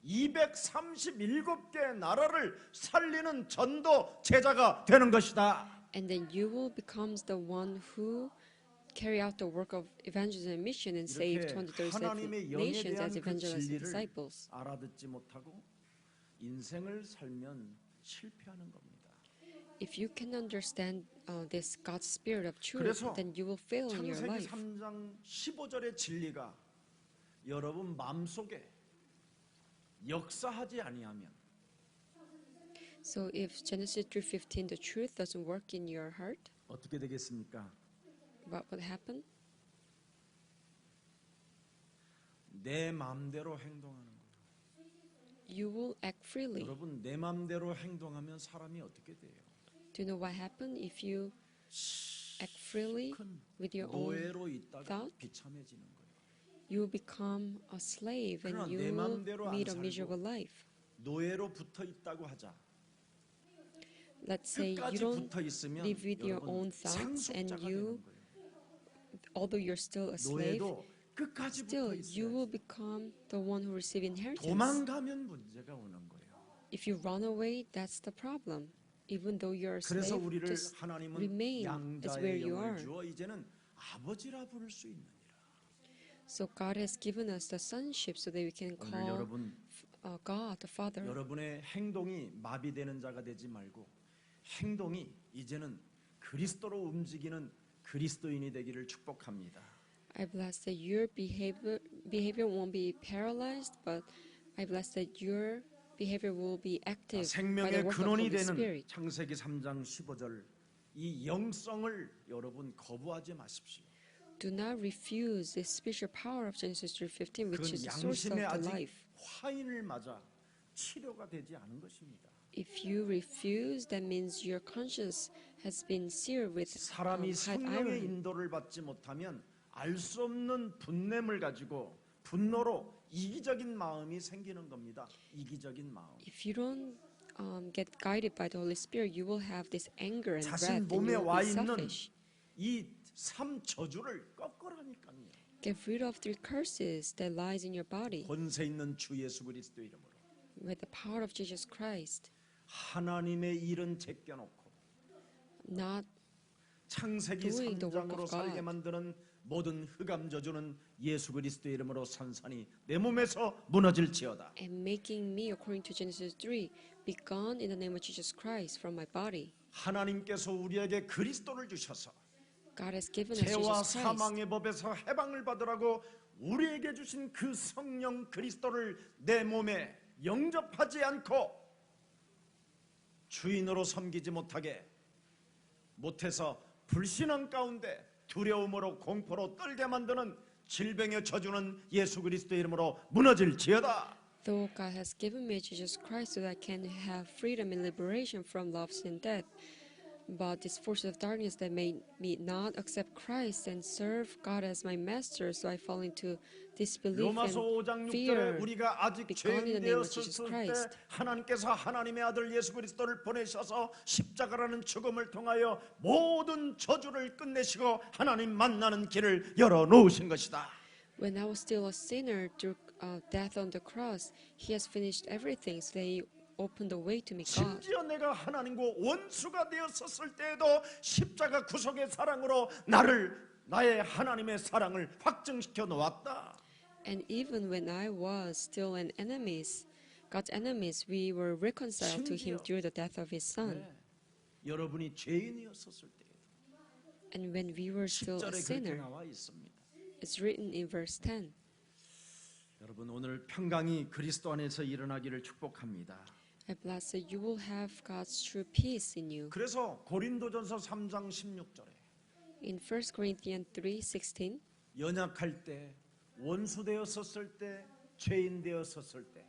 237개 나라를 살리는 전도 제자가 되는 것이다. and then you will become the one who carry out the work of evangelism and mission and save 이렇게 237 하나님의 영에 nations 대한 as 그 evangelists and 진리를 disciples. 알아듣지 못하고 인생을 살면 실패하는 겁니다. If you can understand this God's spirit of truth, 그래서 then you will fail in your 창세기 life. 3장 15절의 진리가 여러분 마음속에 역사하지 아니하면 So if Genesis 3:15, the truth doesn't work in your heart, 어떻게 되겠습니까? what would happen? 내 마음대로 행동하는 거예요. You will act freely. 여러분 내 마음대로 행동하면 사람이 어떻게 돼요? Do you know what happens if you act freely 큰 with your own 노예로 있다가 thought? 비참해지는 거예요. You will become a slave 그러나 and 내 you will 맘대로 안 lead a 살고 miserable life. 노예로 붙어 있다고 하자. Let's say you 끝까지 don't 붙어 있으면 live with your 여러분 own thoughts and 상속자가 you, 되는 거예요. although you're still a slave, 노예도 끝까지 still 붙어 you will 있어요. become the one who receive inheritance. 도망가면 문제가 오는 거예요. If you run away, that's the problem. Even though you're a 그래서 slave, 우리를 just 하나님은 remain as where 양자의 you 영을 are. 주어 이제는 아버지라 부를 수 있느니라. So God has given us the sonship so that we can 오늘 call 여러분 God the Father. 여러분의 행동이 마비되는 자가 되지 말고 행동이 이제는 그리스도로 움직이는 그리스도인이 되기를 축복합니다. I bless that your behavior won't be paralyzed, but I bless that your behavior will be active by the 생명의 work of 근원이 Holy 되는 Spirit. 창세기 3장 15절 이 영성을 여러분 거부하지 마십시오. Do not refuse the spiritual power of Genesis 3:15, which 그건 is the source of 양심에 the 아직 life. 화인을 맞아 치료가 되지 않은 것입니다. If you refuse, that means your conscience has been seared with 사람이 hot 성령의 iron. 인도를 받지 못하면 알 수 없는 분냄을 가지고 분노로 이기적인 마음이 생기는 겁니다. 이기적인 마음. If you don't get guided by the Holy Spirit, you will have this anger and 자신 wrath, and 몸에 you will 와 be 있는 selfish. 이 삶 저주를 꺾으라니까요. Get rid of the curses that lies in your body 권세 있는 주 예수 그리스도 이름으로 with the power of Jesus Christ. 하나님의 일은 제껴놓고 Not 창세기 doing the work 3장으로 of 살게 God. 만드는 모든 흑암 저주는 예수 그리스도 이름으로 산산이 내 몸에서 무너질지어다. and making me, according to Genesis 3, be gone in the name of Jesus Christ from my body. 하나님께서 우리에게 그리스도를 주셔서 God has given us 죄와 Jesus Christ. 사망의 법에서 해방을 받으라고 우리에게 주신 그 성령 그리스도를 내 몸에 영접하지 않고 주인으로 섬기지 못해서 불신앙 가운데 두려움으로 공포로 떨게 만드는 질병의 저주는 예수 그리스도 이름으로 무너질지어다. Though God has given me Jesus Christ so that I can have freedom and liberation from love, sin, death, but this force of darkness that made me not accept Christ and serve God as my master, so I fall into disbelief 로마서 and 5장 6절에 fear. 우리가 아직 be gone in 죄인 the name of Jesus 되었을 때 Christ. 하나님께서 하나님의 아들 예수 그리스도를 보내셔서 십자가라는 죽음을 통하여 모든 저주를 끝내시고 하나님 만나는 길을 열어놓으신 것이다. When I was still a sinner through death on the cross, He has finished everything, so that He opened the way to meet God. 심지어 내가 하나님과 원수가 되었었을 때에도 십자가 구속의 사랑으로 나의 하나님의 사랑을 확증시켜 놓았다. And even when I was still an enemies, God's enemies, we were reconciled to Him 심지어. through the death of His Son. 네. 여러분이 죄인이었었을 때 And when we were still a 10절에 그렇게 sinner, 나와 있습니다. it's written in verse 10. 여러분 오늘 평강이 그리스도 안에서 일어나기를 축복합니다. I bless that you will have God's true peace in you. 그래서 고린도전서 3장 16절에 In 1 Corinthians 3:16, 연약할 때 원수 되었었을 때 죄인 되었었을 때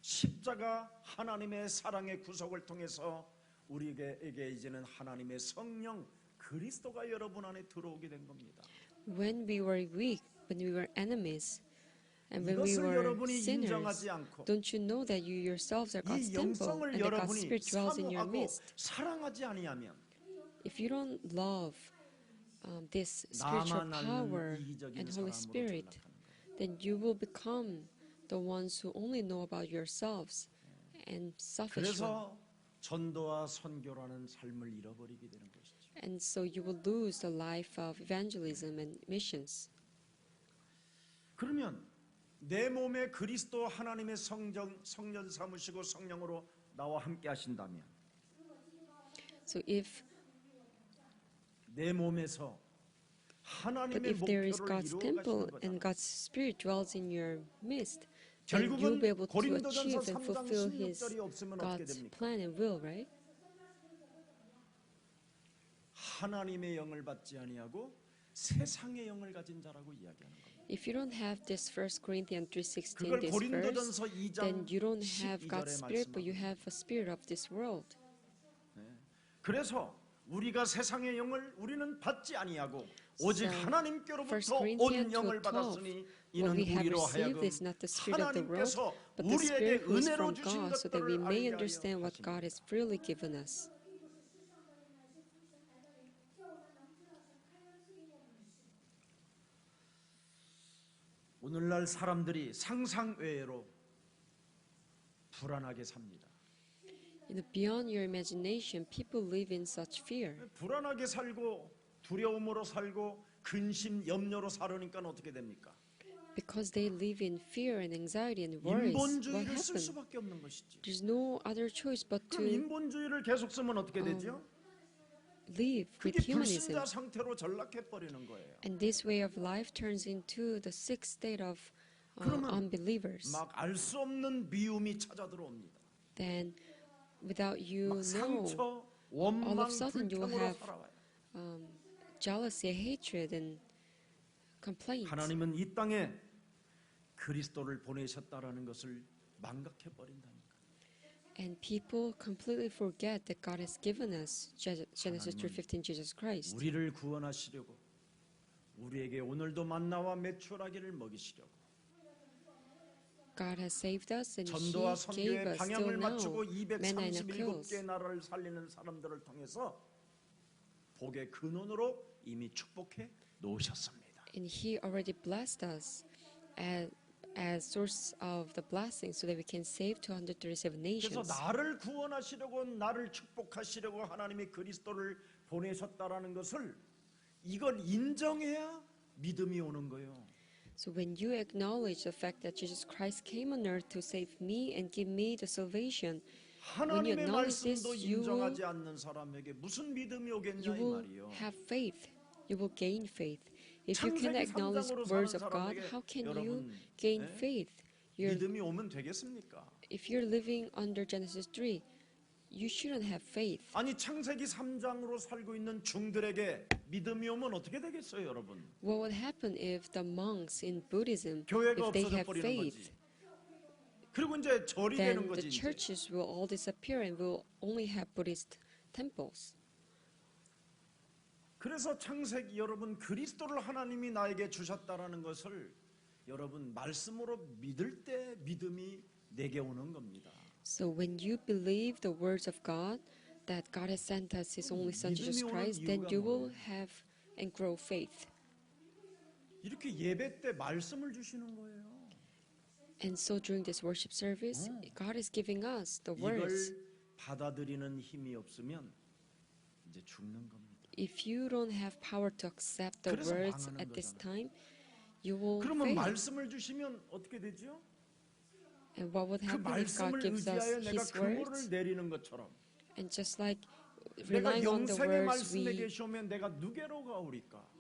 십자가 하나님의 사랑의 구속을 통해서 우리에게 이제는 하나님의 성령 그리스도가 여러분 안에 들어오게 된 겁니다. when we were weak, when we were enemies, and when we 이것을 were 여러분이 sinners, 인정하지 않고 don't you know that you yourselves are God's 이 temple 영성을 and that God's 여러분이 Spirit dwells in your 사모하고 midst? 사랑하지 아니하면 If you don't love this spiritual 나만 power 아는 이기적인 and Holy 사람으로 Spirit, 전락하는 거예요. then you will become the ones who only know about yourselves and selfish one. 그래서 전도와 선교라는 삶을 잃어버리게 되는 것이죠. And so you will lose the life of evangelism and missions. 그러면 내 몸에 그리스도 하나님의 성전 삼으시고 성령으로 나와 함께 하신다면 So if 내 몸에서 but 하나님의 if there is 목표를 God's 이루어 temple 가시는 and 거잖아요. God's Spirit dwells in your midst, then you'll 결국은 be able to 고린도전서 achieve and 3장 fulfill His 16절이 없으면 어떻게 God's 됩니까? plan and will, right? 하나님의 영을 받지 아니하고 세상의 영을 가진 자라고 이야기하는 겁니다. If you don't have this 1 Corinthians 3:16, 그걸 this verse, 고린도전서 then 2장 you don't have 12절에 God's Spirit, but you 말씀합니다. have a spirit of this world. 그래서 우리가 세상의 영을 우리는 받지 아니하고 오직 So, 하나님께로부터 1 Corinthians 온 영을 2:12, 받았으니 What 이는 we have 우리로 received 하여금 is not the spirit of the world, 하나님께서 but the 우리에게 Spirit who is 은혜로 from 주신 God, so that we 것들을 may 알게 understand 하여 what God has 하십니다. freely given us. 오늘날 사람들이 상상 외로 불안하게 삽니다. Beyond your imagination, people live in such fear. 불안하게 살고 두려움으로 살고 근심 염려로 살으니까 어떻게 됩니까? Because they live in fear and anxiety and worries. What 인본주의를 쓸 happened? 수밖에 없는 것이지. There's no other choice but 그럼 to 인본주의를 계속 쓰면 어떻게 되죠? live with 그게 humanism. 불신자 상태로 전락해 버리는 거예요. And this way of life turns into the sick state of 그러면 unbelievers. 막 알 수 없는 미움이 찾아 들어옵니다. Then, without you 막 know, 상처, 원망, all of a sudden you will 불평으로 have 살아와요. jealousy, hatred, and complaints. 하나님은 이 땅에 그리스도를 보내셨다라는 것을 망각해 버린다니까. And people completely forget that God has given us Genesis 3:15 Jesus Christ. 우리를 구원하시려고 우리에게 오늘도 만나와 메추라기를 먹이시려고 God has saved us and He 전도와 gave 선교의 us still 방향을 now 맞추고 manna in our kills. 237개 나라를 살리는 사람들을 통해서 복의 근원으로 이미 축복해 놓으셨습니다. And He already blessed us as source of the blessing so that we can save 237 그래서 nations. 나를 구원하시려고 나를 축복하시려고 하나님이 그리스도를 보내셨다라는 것을 이걸 인정해야 믿음이 오는 거예요. So when you acknowledge the fact that Jesus Christ came on earth to save me and give me the salvation, 하나님의 acknowledge this, 말씀도 you 인정하지 않는 사람에게 무슨 믿음이 you 오겠냐 이 will 말이요. have faith. You will gain faith. If you cannot 창세기 acknowledge 3장으로 words 사는 of God, 사람에게 how can you 여러분, gain 예? faith? 믿음이 오면 되겠습니까? If you're living under Genesis 3, you shouldn't have faith. 아니 창세기 3장으로 살고 있는 중들에게 믿음이 오면 어떻게 되겠어요, 여러분? What would happen if the monks in Buddhism, 교회가 if they 없어져 have 버리는 faith, 거지. 그리고 이제 절이 되는 then 거지. the 이제. churches will all disappear and we'll only have Buddhist temples. 그래서 창세기 여러분 그리스도를 하나님이 나에게 주셨다라는 것을 여러분 말씀으로 믿을 때 믿음이 내게 오는 겁니다. So when you believe the words of God, that God has sent us His only Son Jesus 믿음이 오는 Christ, then 이유가 you will 뭐예요? have and grow faith. 이렇게 예배 때 말씀을 주시는 거예요. And so during this worship service, God is giving us the words. 이걸 받아들이는 힘이 없으면 이제 죽는 겁니다. If you don't have power to accept the 그래서 words 망하는 at this 거잖아요. time, you will 그러면 fail. 말씀을 주시면 어떻게 되죠? And what would 그 happen if God 말씀을 gives us 의지하여 내가 His 그물을 words? 내리는 것처럼 And just like 내가 relying on the 영생의 words, 말씀에 we 계시오면 내가 누게로 가오리까?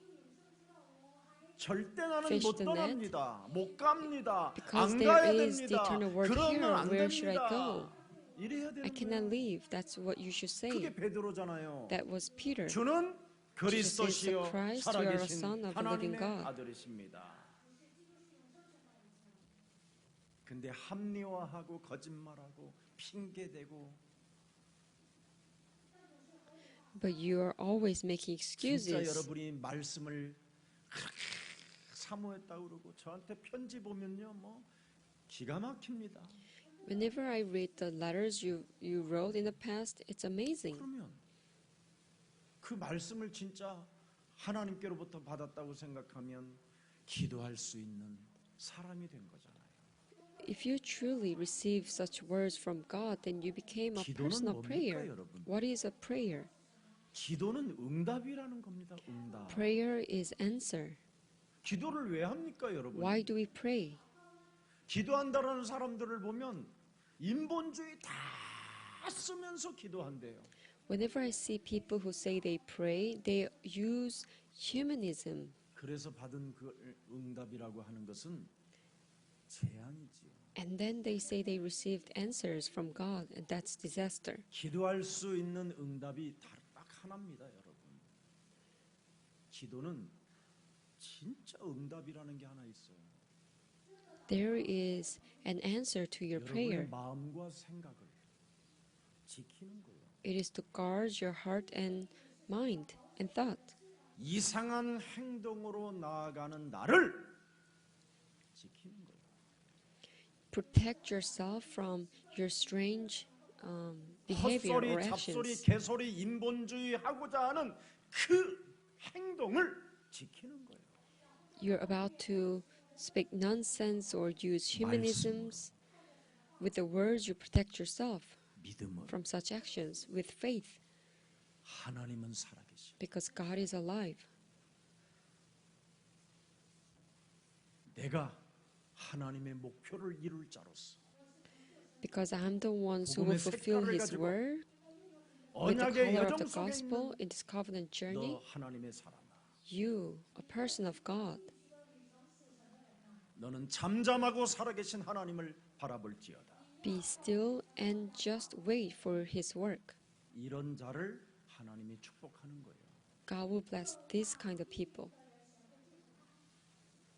절대 나는 Fish 못 the net. 떠납니다. 못 갑니다. Because 안 there 가야 is the 됩니다. eternal word 그러면 here, 안 where should I go? 됩니다. 이래야 I 되는 cannot 거예요. leave. That's what you should say. 그게 베드로잖아요. That was Peter. 주는 그리스도시요 Christ, you are a 살아계신 son of the living 하나님의 God. 아들이십니다. 근데 합리화하고 거짓말하고 핑계대고 But you are always making 진짜 excuses. 여러분이 말씀을 그렇게 사모했다 그러고 저한테 편지 보면요 뭐 기가 막힙니다. Whenever I read the letters you wrote in the past, it's amazing. 그러면 그 말씀을 진짜 하나님께로부터 받았다고 생각하면 기도할 수 있는 사람이 된 거잖아요. If you truly receive such words from God, then you became a 기도는 person of 뭡니까, prayer. 여러분? What is a prayer? 기도는 응답이라는 겁니다. 응답. Prayer is answer. 기도를 왜 합니까, 여러분? Why do we pray? 기도한다라는 사람들을 보면 인본주의 다 쓰면서 기도한대요. Whenever I see people who say they pray, they use humanism. 그래서 받은 그 응답이라고 하는 것은 재앙이지요. And then they say they received answers from God, and that's disaster. 기도할 수 있는 응답이 딱 하나입니다, 여러분. 기도는 진짜 응답이라는 게 하나 있어요. There is an answer to your 여러분의 prayer. 마음과 생각을 지키는 거예요. It is to guard your heart and mind and thought. 이상한 행동으로 나아가는 나를 지키는 거예요. Protect yourself from your strange behavior 헛소리, or 잡소리, actions. 개소리, 인본주의 하고자 하는 그 행동을 지키는 거예요. You're about to speak nonsense or use humanisms. With the words, you protect yourself 믿음으로 from such actions. With faith, 하나님은 살아계시. because God is alive. 내가 하나님의 목표를 이룰 자로서 Because I'm the ones who will 복음의 fulfill 색깔을 His 가지고 word with the 언약의 color of 여정 the 속에 gospel 있는 in this covenant journey. 너 하나님의 사람아, You, a person of God, 너는 잠잠하고 살아계신 하나님을 바라볼지어다. be still and just wait for His work. 이런 자를 하나님이 축복하는 거예요. God will bless this kind of people.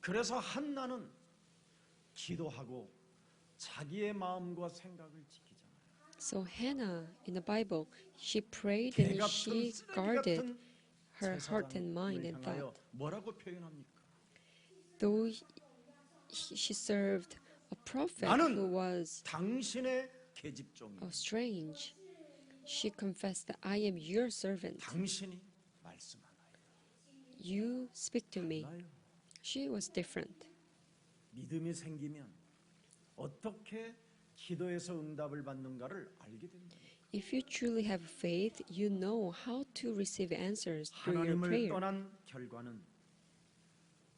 그래서 한나는 기도하고 자기의 마음과 생각을 지키잖아요. So Hannah in the Bible, she prayed and she guarded her heart and mind and 향하여 thought. 뭐라고 표현합니까? Though she served a prophet 나는 who was 당신의 계집종이야. strange, she confessed that I am your servant. 당신이 말씀하나요? You speak to me. 나요. She was different. 믿음이 생기면 어떻게 기도에서 응답을 받는가를 알게 된다. If you truly have faith, you know how to receive answers through your 하나님을 prayer. 떠난 결과는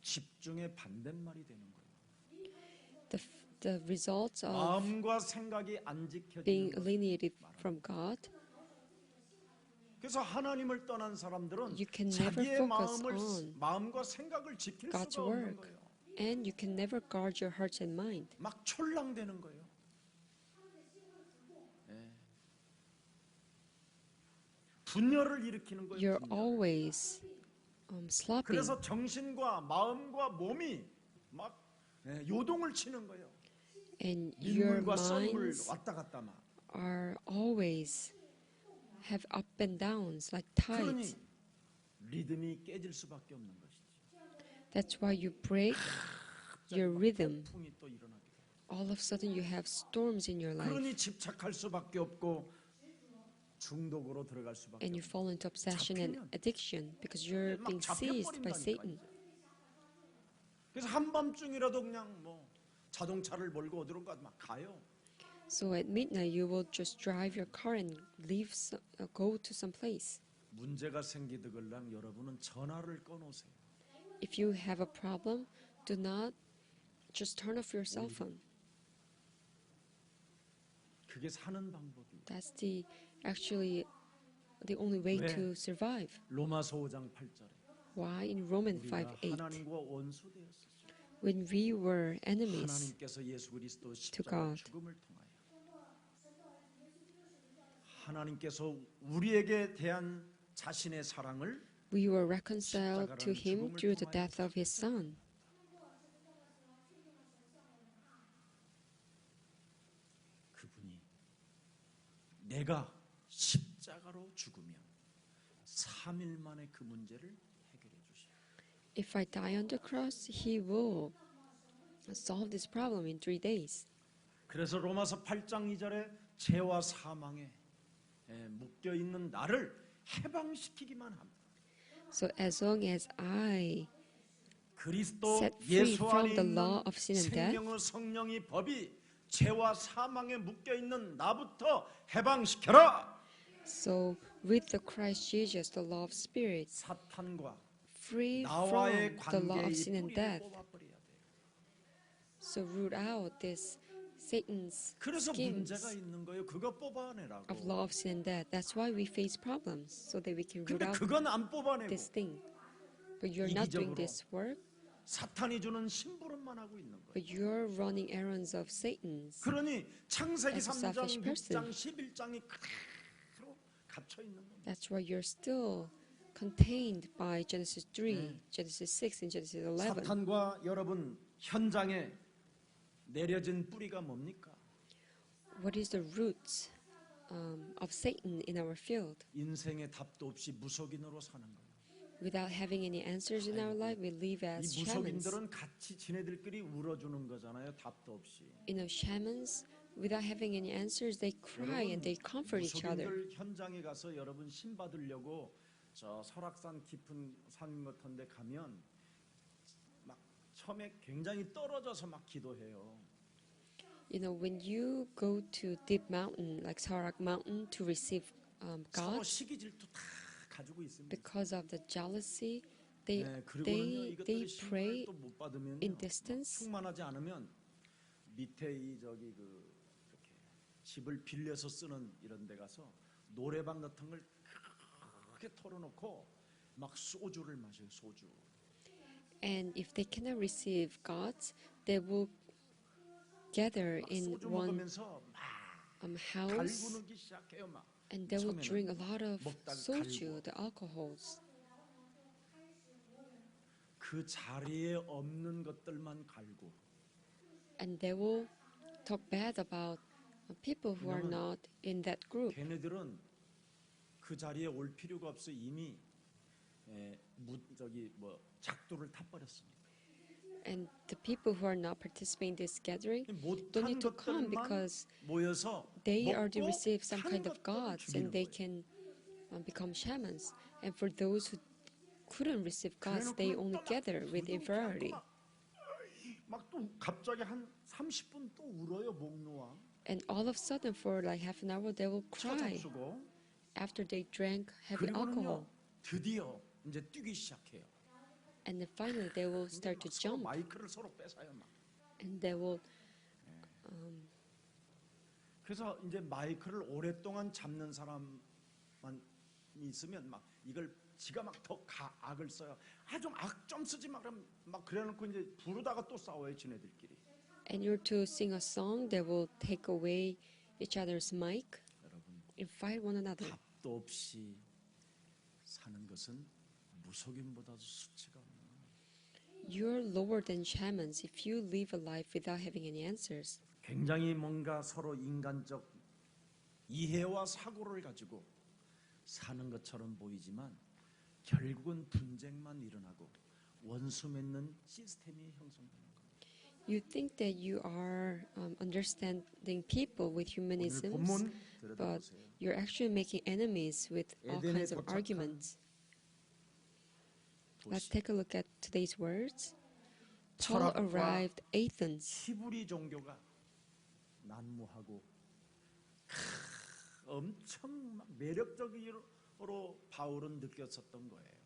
집중의 반대말이 되는 거예요. The results of 마음과 생각이 안 being 지켜지는 것을 alienated 말합니다. from God, 그래서 하나님을 떠난 사람들은 You can never 자기의 focus on 마음과 생각을 지킬 God's 수가 없는 work. 거예요. and you can never guard your heart and mind. 막 촐랑대는 거예요. 예. 분열을 일으키는 거예요. You're 분열. always sloppy, 그래서 정신과 마음과 몸이 막 요동을 치는 거예요. and your 인물과 썰물 minds 왔다 갔다 막. are always have up and downs like 그러니 tides. 리듬이 깨질 수밖에 없는 것이지. That's why you break your rhythm. 풍이 또 일어나게 돼요. All of a sudden you have storms in your life, 그러니 집착할 수밖에 없고 중독으로 들어갈 수밖에 and you 없고. fall into obsession and 잡히면 addiction because you're 막 being seized by Satan. 그래서 한밤중이라도 그냥 뭐 자동차를 몰고 어디론가 막 가요. So at midnight you will just drive your car and go to some place. 문제가 생기더걸랑 여러분은 전화를 꺼놓으세요. If you have a problem, do not just turn off your cell phone. 그게 사는 방법이에요. That's actually the only way 왜? to survive. 로마서 5장 8절에 Why in Romans 우리가 5:8, 하나님과 원수되었었어요. when we were enemies, 하나님께서 예수 그리스도 to 십자가 God. 죽음을 통하여 하나님께서 우리에게 대한 자신의 사랑을 we were reconciled to Him through the death of His Son. 그분이 내가 십자가로 죽으면 3일 만에 그 문제를 해결해 주시오. If I die on the cross, He will solve this problem in 3 days. 그래서 로마서 8장 2절에 죄와 사망에 묶여 있는 나를 해방시키기만 합니다. So as long as I 그리스도 set free 예수 from 안에 the 있는 law of sin and death, 생명의 성령이 법이 죄와 사망에 묶여 있는 나부터 해방시켜라. so with the Christ Jesus, the law of spirit, 사탄과 free 나와의 from the law 관계의 of sin and 뿌리를 death, 뽑아버려야 돼요. so root out this Satan's 그래서 schemes 문제가 있는 거예요. 그거 뽑아내라고. of law of sin and death. That's why we face problems, so that we can root 근데 out 그건 안 뽑아내고 this thing. But you're not doing 이기적으로 this work, 사탄이 주는 심부름만 하고 있는 거예요. but you're running errands of Satan's. 그러니 창세기 As a 3장, selfish person. 6장, 11장이 그대로 갇혀 있는 거예요. That's why you're still contained by Genesis 3, Genesis 6, and Genesis 11. 사탄과 여러분 현장에 내려진 뿌리가 뭡니까? What is the roots of Satan in our field? 인생의 답도 없이 무속인으로 사는 거예요. Without having any answers in our life, we live as 이 shamans. 무속인들은 같이 지네들끼리 울어주는 거잖아요. 답도 없이. Shamans, without having any answers, they cry and they comfort each other. 무속인들 현장에 가서 여러분 신 받으려고 저 설악산 깊은 산 같은데 가면 막 처음에 굉장히 떨어져서 막 기도해요. When you go to deep mountain like Sarak Mountain to receive 서로 God, 시기 질투 다 가지고 있습니다. because of the jealousy, They 그리고는요 they 이것들이 pray 신문을 또 못 받으면요 in 막 distance, 충만하지 않으면 밑에 이 저기 그 이렇게 집을 빌려서 쓰는 이런 데 가서 노래방 같은 걸 크게 털어놓고 막 소주를 마셔요 소주. and if they cannot receive God, they will gather 막 in 소주 one 먹으면서 막 house, 갈구는기 시작해요 막. and they will 처음에는 drink a lot of 먹다가 soju, 갈고. the alcohols, 그 자리에 없는 것들만 갈고. and they will talk bad about people who are 왜냐면 not in that group. 걔네들은 그 자리에 올 필요가 없어 이미 저기 뭐 작두를 타버렸습니다. And the people who are not participating in this gathering don't 못한 need to come 것들만 because 모여서 they already 먹고 receive some 한 kind of 것들을 gods 죽이는 and they 거예요. can become shamans. And for those who couldn't receive gods, they only gather with inferiority. 막 또 갑자기 한 30분 또 울어요 목 놓아. And all of a sudden, for like half an hour, they will 차 cry 잡수고 after they drank heavy 그리고는요 alcohol. 드디어 이제 뛰기 시작해요. And then finally, they will start to 막 서로 jump 마이크를 서로 뺏어요 막. and they will. 그래서 이제 마이크를 오랫동안 잡는 사람만 있으면 막 이걸 지가 막 더 악을 써요. 아 좀 악 좀 쓰지 마 그럼 막 그래놓고 이제 부르다가 또 싸워요 지네들끼리. And you're to sing a song, they will take away each other's mic 여러분 and fight one another. 답도 없이 사는 것은 무속인보다도 수치가 없는. You're lower than shamans if you live a life without having any answers. 굉장히 뭔가 서로 인간적 이해와 사고를 가지고 사는 것처럼 보이지만 결국은 분쟁만 일어나고 원수 맺는 시스템이 형성되는 겁니다. You think that you are understanding people with 오늘 humanisms, 본문 but 들여다보세요. you're actually making enemies with all 에덴에 kinds of 도착한 arguments. Let's 도시 take a look at today's words. Paul 철학과 arrived Athens. 히브리 종교가 난무하고 엄청 막 매력적으로 바울은 느꼈었던 거예요.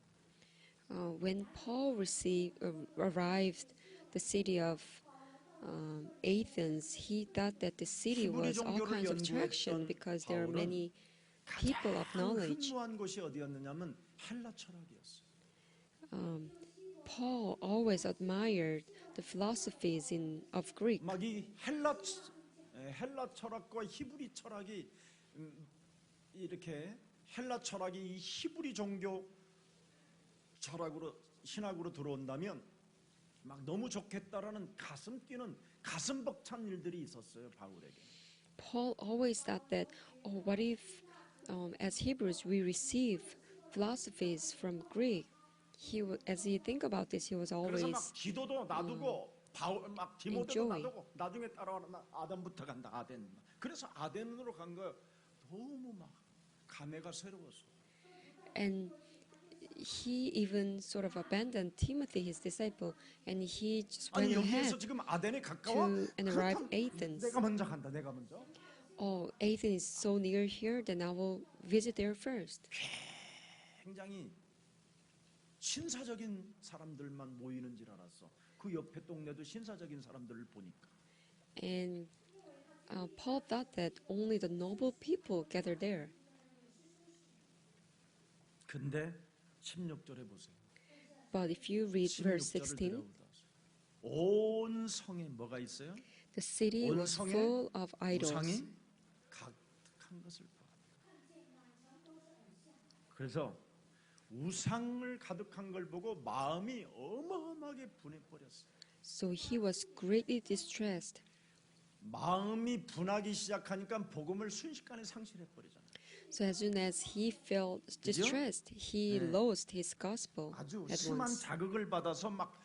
When Paul arrived the city of Athens, he thought that the city 히브리 was all 종교를 kinds of attraction 연구했던 because there are 바울은 many people of 가장 knowledge. 흠모한 곳이 어디였느냐면 헬라 철학이었어요. Paul always admired the philosophies of Greek. 막 이 헬라 철학과 히브리 철학이 이렇게 헬라 철학이 이 히브리 종교 철학으로 신학으로 들어온다면 막 너무 좋겠다라는 가슴 뛰는 가슴 벅찬 일들이 있었어요 바울에게. Paul always thought that, oh, what if, as Hebrews, we receive philosophies from Greek? As he think about this, he was 그래서 막 always 기도도 놔두고 바울 막 디모데도 enjoy. 놔두고 나중에 따라와라 나 아담부터 간다 아덴. 그래서 아덴으로 간 거 너무 막 감회가 새로웠어. And he even sort of abandoned Timothy, his disciple, and he just 아니 went 여기에서 ahead 지금 아덴에 가까워? and arrive 그렇다면 Athens. 내가 먼저 간다. 내가 먼저. Oh, Athens is so near here, then I will visit there first. 굉장히 신사적인 사람들만 모이는 줄 알았어. 그 옆에 동네도 신사적인 사람들을 보니까. And Paul thought that only the noble people gathered there. 근데 16절에 보세요. But if you read verse 16, 온 성에 뭐가 있어요? the city 온 was 성에 full of idols. 우상이 가득한 것을 보았다. 그래서 우상을 가득한 걸 보고 마음이 어마어마하게 분해버렸어요. So he was greatly distressed. 마음이 분하기 시작하니까 복음을 순식간에 상실해버리잖아요. So as soon as he felt distressed, he 네. lost his gospel 아주 at 심한 once. 자극을 받아서 막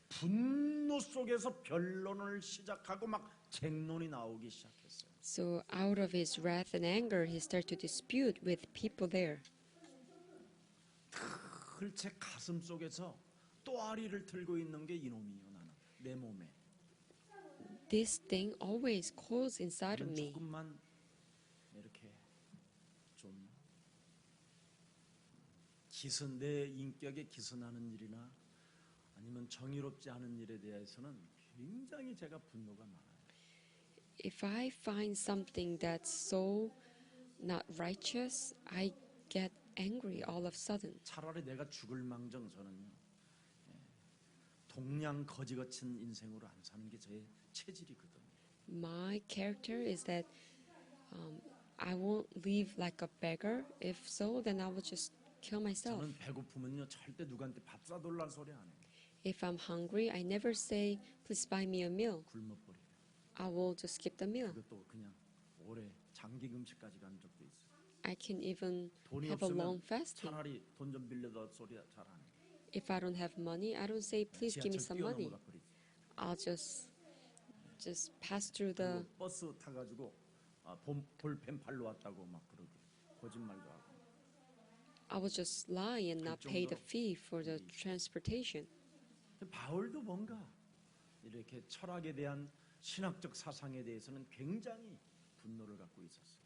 분노 속에서 변론을 시작하고 막 쟁론이 나오기 시작했어요. So out of his wrath and anger, he started to dispute with people there. 늘 제 가슴 속에서 또아리를 들고 있는 게 이놈이요 나는 내 몸에. This thing always calls inside of 나는 me. 조금만 이렇게 좀 내 인격에 기선하는 일이나 아니면 정의롭지 않은 일에 대해서는 굉장히 제가 분노가 많아요. If I find something that's so not righteous, I get angry all of a sudden. 차라리 내가 죽을 망정 저는요. 동양 거지 같은 인생으로 안 사는 게 제 체질이거든요. My character is that I won't live like a beggar. If so, then I will just kill myself. 저는 배고프면요 절대 누구한테 밥 사달라는 소리 안 해요. If I'm hungry, I never say, please buy me a meal. 굶어버려요. I will just skip the meal. 그것도 그냥 오래 장기 금식까지 간 적도 있어요. I can even 돈이 have a long 없으면 fasting. 차라리 돈 좀 빌려다 소리 잘 안 해요. If I don't have money, I don't say, please give me 지하철 some money. 뛰어넘어가 버리지. I'll just pass through the. 그리고 버스 타가지고 볼펜 팔러 왔다고 막 그러고 거짓말도 하고. I will just lie and not pay the 정도로 fee for the transportation. 바울도 뭔가 이렇게 철학에 대한 신학적 사상에 대해서는 굉장히 분노를 갖고 있었어요.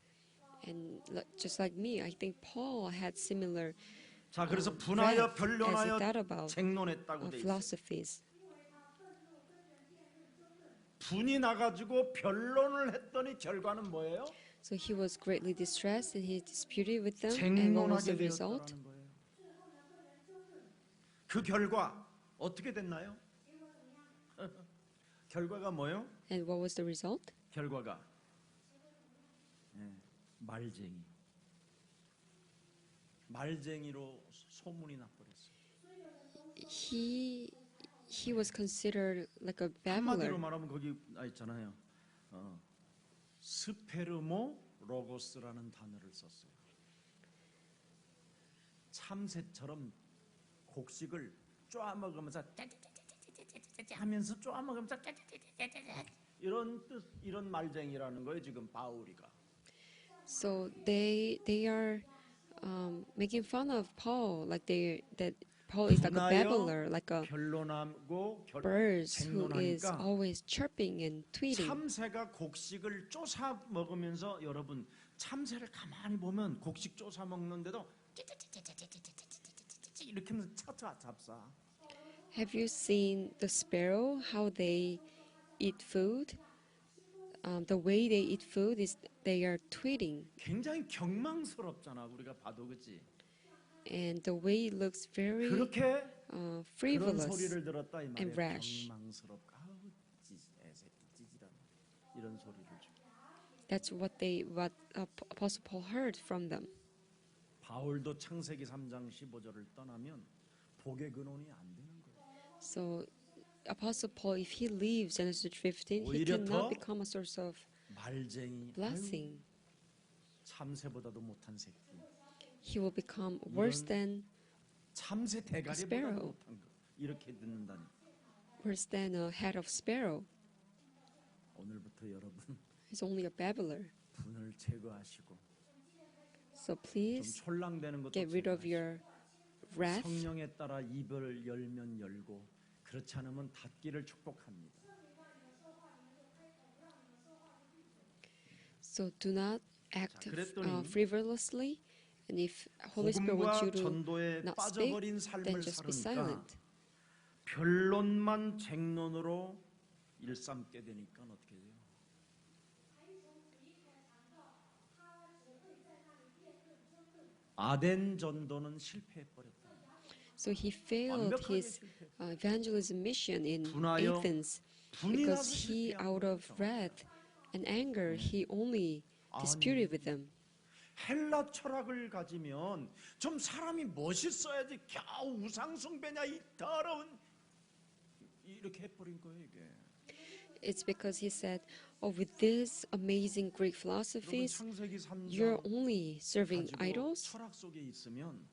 And just like me, I think Paul had similar 자, 그래서 wrath 분하여 as he 변론하여 thought about 쟁론했다고 돼 있어요. philosophies. 분이 나가지고 변론을 했더니 결과는 뭐예요? So he was greatly distressed and he disputed with them. And what was 쟁론하게 the result? 되었다는 거예요. 그 결과 어떻게 됐나요? 결과가 뭐예요? And what was the result? 결과가 말쟁이. 말쟁이로 소문이 나버렸어요. He was considered like a 한마디로 babbler. 말하면 거기 나 있잖아요. 스페르모 로고스라는 단어를 썼어요. 참새처럼 곡식을 쪼아먹으면서 짜짜짜짜짜짜짜 하면서 쪼아먹으면서 짜짜짜짜짜짜 이런 뜻, 이런 말쟁이라는 거예요. 지금 바울이가. So they are making fun of Paul, like that Paul is like a babbler, like a 변론하고 bird who is 쟁론하니까 always chirping and tweeting. 참새가 곡식을 쪼사 먹으면서 여러분 참새를 가만히 보면 곡식 쪼사 먹는데도 이렇게 하면서 차차 잡사. Have you seen the sparrow? How they eat food? The way they eat food is they are tweeting, 굉장히 경망스럽잖아 우리가 봐도 그렇지. and the way it looks very 그렇게 그런 frivolous. 소리를 들었다 이 말이에요. and rash. 경망스럽고 아우 애새끼 찌질한 이런 소리를 주고. That's what Apostle Paul heard from them. 바울도 창세기 3장 15절을 떠나면 복의 근원이 안 되는 거예요. So Apostle Paul, if he leaves Genesis 15, he 오히려 cannot 더 become a source of 말쟁이. blessing. 참새보다도 못한 새끼. He will become worse than 참새 대가리보다 sparrow. 못한 거. 이렇게 듣는다니. a head of sparrow. 오늘부터 여러분 He's only a babbler. 분을 제거하시고 So 좀 please 촐랑대는 것도 get rid of 제거하시고 your wrath. 성령에 따라 입을 열면 열고 그렇지 않으면 닫기를 축복합니다. So do not act 자, 그랬더니 frivolously, and if Holy Spirit wants you 복음과 to 전도에 not speak, 빠져버린 then 삶을 just be 살으니까 silent. 변론만 쟁론으로 일삼게 되니까 어떻게 돼요? 아덴 전도는 실패해 버렸다. So he failed 완벽하게 his 실패. evangelism mission in 분하여 Athens 분이 because 나서 he, 실패한 out of 거죠. wrath and anger, he only disputed with them. 헬라 철학을 가지면 좀 사람이 멋있어야지 겨우 우상숭배냐 이 더러운 이렇게 해버린 거예요 이게. It's because he said, "Oh, with this amazing Greek 여러분 philosophies, 창세기 you're 3장 only serving 가지고 idols." 철학 속에 있으면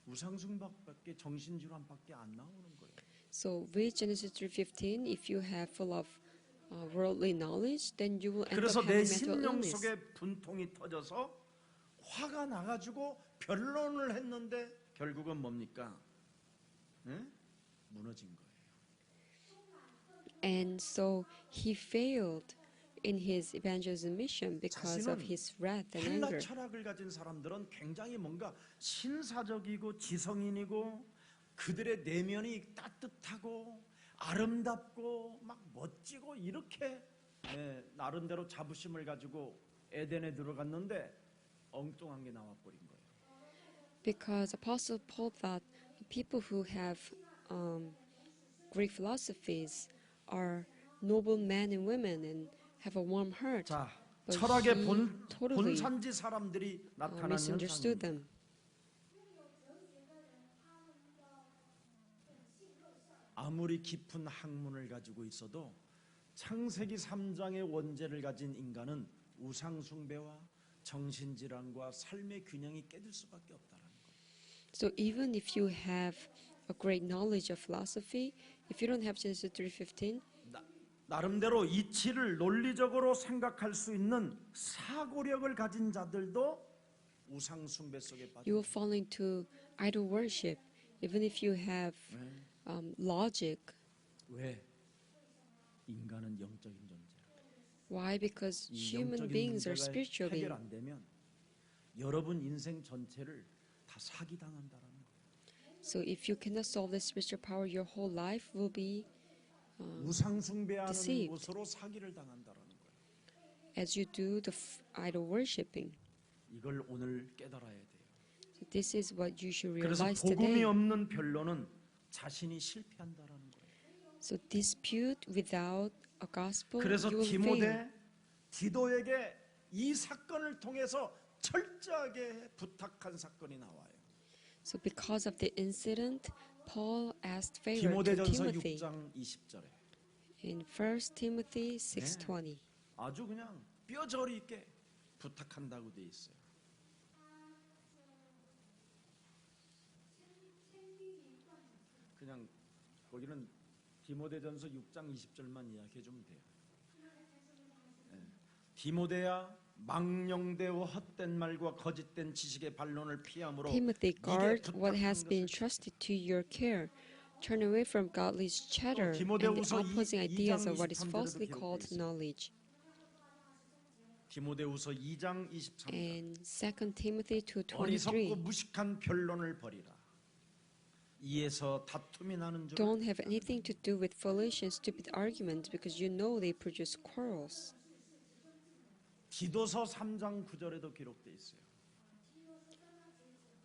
우상숭배밖에 정신질환밖에 안 나오는 거예요. So with Genesis 3:15, if you have full of worldly knowledge, then you will end 그래서 up 내 having mental 심령 illness. 속에 분통이 터져서 화가 나가지고 변론을 했는데 결국은 뭡니까? 응? 무너진 거예요. And so he failed in his evangelism mission because of 자신은 his wrath and 헬라 anger. 철학을 가진 사람들은 굉장히 뭔가 신사적이고 지성인이고 그들의 내면이 따뜻하고 아름답고 막 멋지고 이렇게 나름대로 자부심을 가지고 에덴에 들어갔는데 엉뚱한 게 나와버린 거예요. Because Apostle Paul thought the people who have Greek philosophies are noble men and women and have a warm heart. 자, But 철학의 he totally 본산지 사람들이 나타난 misunderstood 현상입니다. them. 아무리 깊은 학문을 가지고 있어도 창세기 3장의 원죄를 가진 인간은 우상숭배와 정신질환과 삶의 균형이 깨질 수밖에 없다는 거예요. So even if you have a great knowledge of philosophy, if you don't have Genesis 3:15, 나름대로 이치를 논리적으로 생각할 수 있는 사고력을 가진 자들도 우상숭배 속에 빠져. you will fall into idol worship. Even if you have logic. 왜? 인간은 영적인 존재야. Why? Because 이 human 영적인 beings are 문제가 spiritual 해결 beings. 안 되면 여러분 인생 전체를 다 사기당한다라는 거예요. So if you cannot solve the spiritual power, your whole life will be 우상숭배하는 deceived. 것으로 사기를 당한다라는 거예요. as you do the idol worshiping. 이걸 오늘 깨달아야 돼요. So this is what you should 그래서 realize 복음이 today. 없는 변론은 자신이 실패한다라는 거예요. So dispute without a gospel, 그래서 you will fail. 디도에게 이 사건을 통해서 철저하게 부탁한 사건이 나와요. So because of the incident, Paul asked favor to 디모데전서 Timothy 6장 20절에 in 1 Timothy 6:20. 아주 그냥 뼈저리 있게 부탁한다고 돼 있어요. 그냥 거기는 디모데전서 6장 20절만 이야기해 주면 돼요. 디모데야 망령되어 헛된 말과 거짓된 지식의 반론을 피함으로 Timothy, 네게 guard what 부탁한 has been 것을 entrusted to your care. Turn away from godly chatter and the 디모데후서 opposing ideas of what is 2장 falsely 23절에도 called 기록되어 있어요. knowledge. 디모데후서 2장 23절 And 2 Timothy 2:23. 어리석고 무식한 변론을 버리라. 이에서 다툼이 나는 줄 Don't have anything to do with foolish and stupid arguments because you know they produce quarrels. 디도서 3장 9절에도 기록되어 있어요.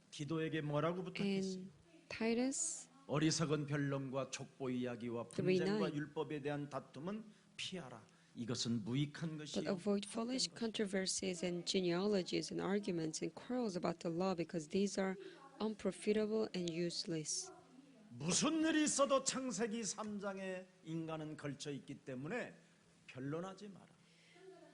디도에게 뭐라고 부탁했어요? And Titus 어리석은 변론과 족보 이야기와 3:9. 분쟁과 율법에 대한 다툼은 피하라. 이것은 무익한 But 것이요. avoid foolish controversies and genealogies and arguments and quarrels about the law because these are unprofitable and useless. 무슨 일이 있어도 창세기 3장에 인간은 걸쳐 있기 때문에 변론하지 마라.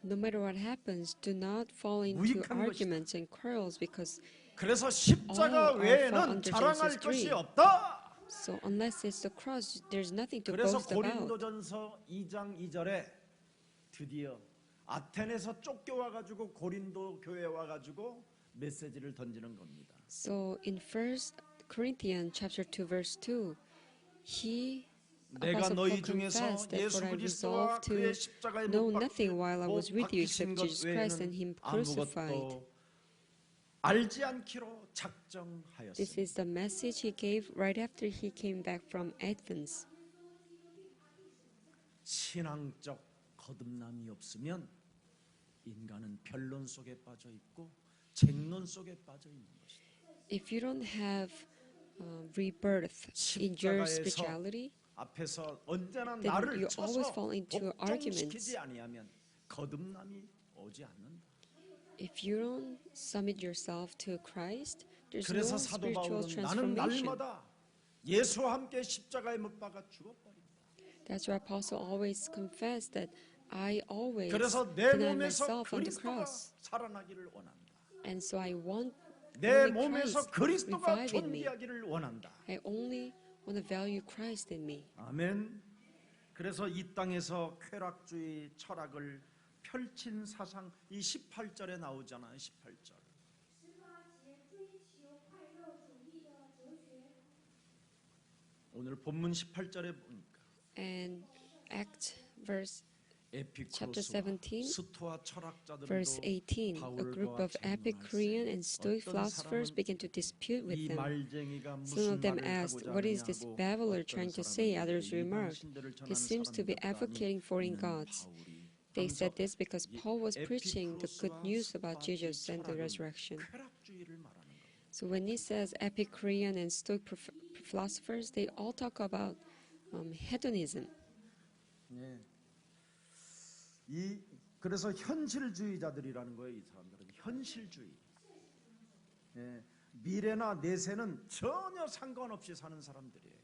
No matter what happens, do not fall into 무익한 arguments and quarrels because 그래서 십자가 all are 외에는 fall under 자랑할 Genesis 것이 3. 없다. so unless it's the cross, there's nothing to 그래서 boast about. 고린도전서 2장 2절에 드디어 아테네에서 쫓겨와 가지고 고린도 교회에 와 가지고 메시지를 던지는 겁니다. So in 1 Corinthians chapter 2 verse 2, he 내가 Apostle 너희 Paul 중에서 confessed that 예수 for I 그리스도와 resolved 그의 to 십자가에 know 못 nothing while I was with you 박히신 except 것 Jesus Christ and 외에는 Him crucified. 아무것도 알지 않기로 This 작정하였습니다. is the message he gave right after he came back from Athens. 신앙적 거듭남이 없으면 인간은 변론 속에 빠져 있고 쟁론 속에 빠져 있는 것이다. If you don't have rebirth in your 십자가에서 spirituality, 앞에서 언제나 then 나를 you always 쳐서 fall into arguments. 복종시키지 아니하면 거듭남이 오지 않는다. If you don't submit yourself to Christ, there's no 그래서 사도 spiritual 바울은 나는 transformation. 날마다 예수와 함께 십자가에 못 박아 죽어버린다. That's why Apostle always confessed that I always 그래서 내 deny 몸에서 myself on the 그리스도가 cross. 살아나기를 원한다. And so I want 내 only 몸에서 Christ 그리스도가 revive in me. 존재하기를 원한다. I only want to value Christ in me. 아멘. 그래서 이 땅에서 쾌락주의 철학을 펼친 사상 이 18절에 나오잖아요. 18절. 오늘 본문 18절에 보니까 And Acts verse chapter 에피쿠로스와 17, 스토아 철학자들도 verse 18, a 바울과 group of Epicurean and Stoic philosophers began to dispute with 이 them. 말쟁이가 Some of 무슨 them 말을 asked, 하고자 "What is this 하느냐고 babbler 어떤 trying to say?" 사람은 Others 이르되 이방 remarked, 신들을 "He 전하는 seems to be 사람이었다 하니 advocating foreign 이는 gods." 바울이 They said 하면서 this because 이 Paul was preaching the good 에피쿠로스와 news about 스토아의 Jesus and the 철학은 resurrection. 쾌락주의를 말하는 거예요. So when he says Epicurean and Stoic philosophers, they all talk about hedonism. 예. 그래서 현실주의자들이라는 거예요. 이 사람들은 현실주의. 예. 미래나 내세는 전혀 상관없이 사는 사람들이에요.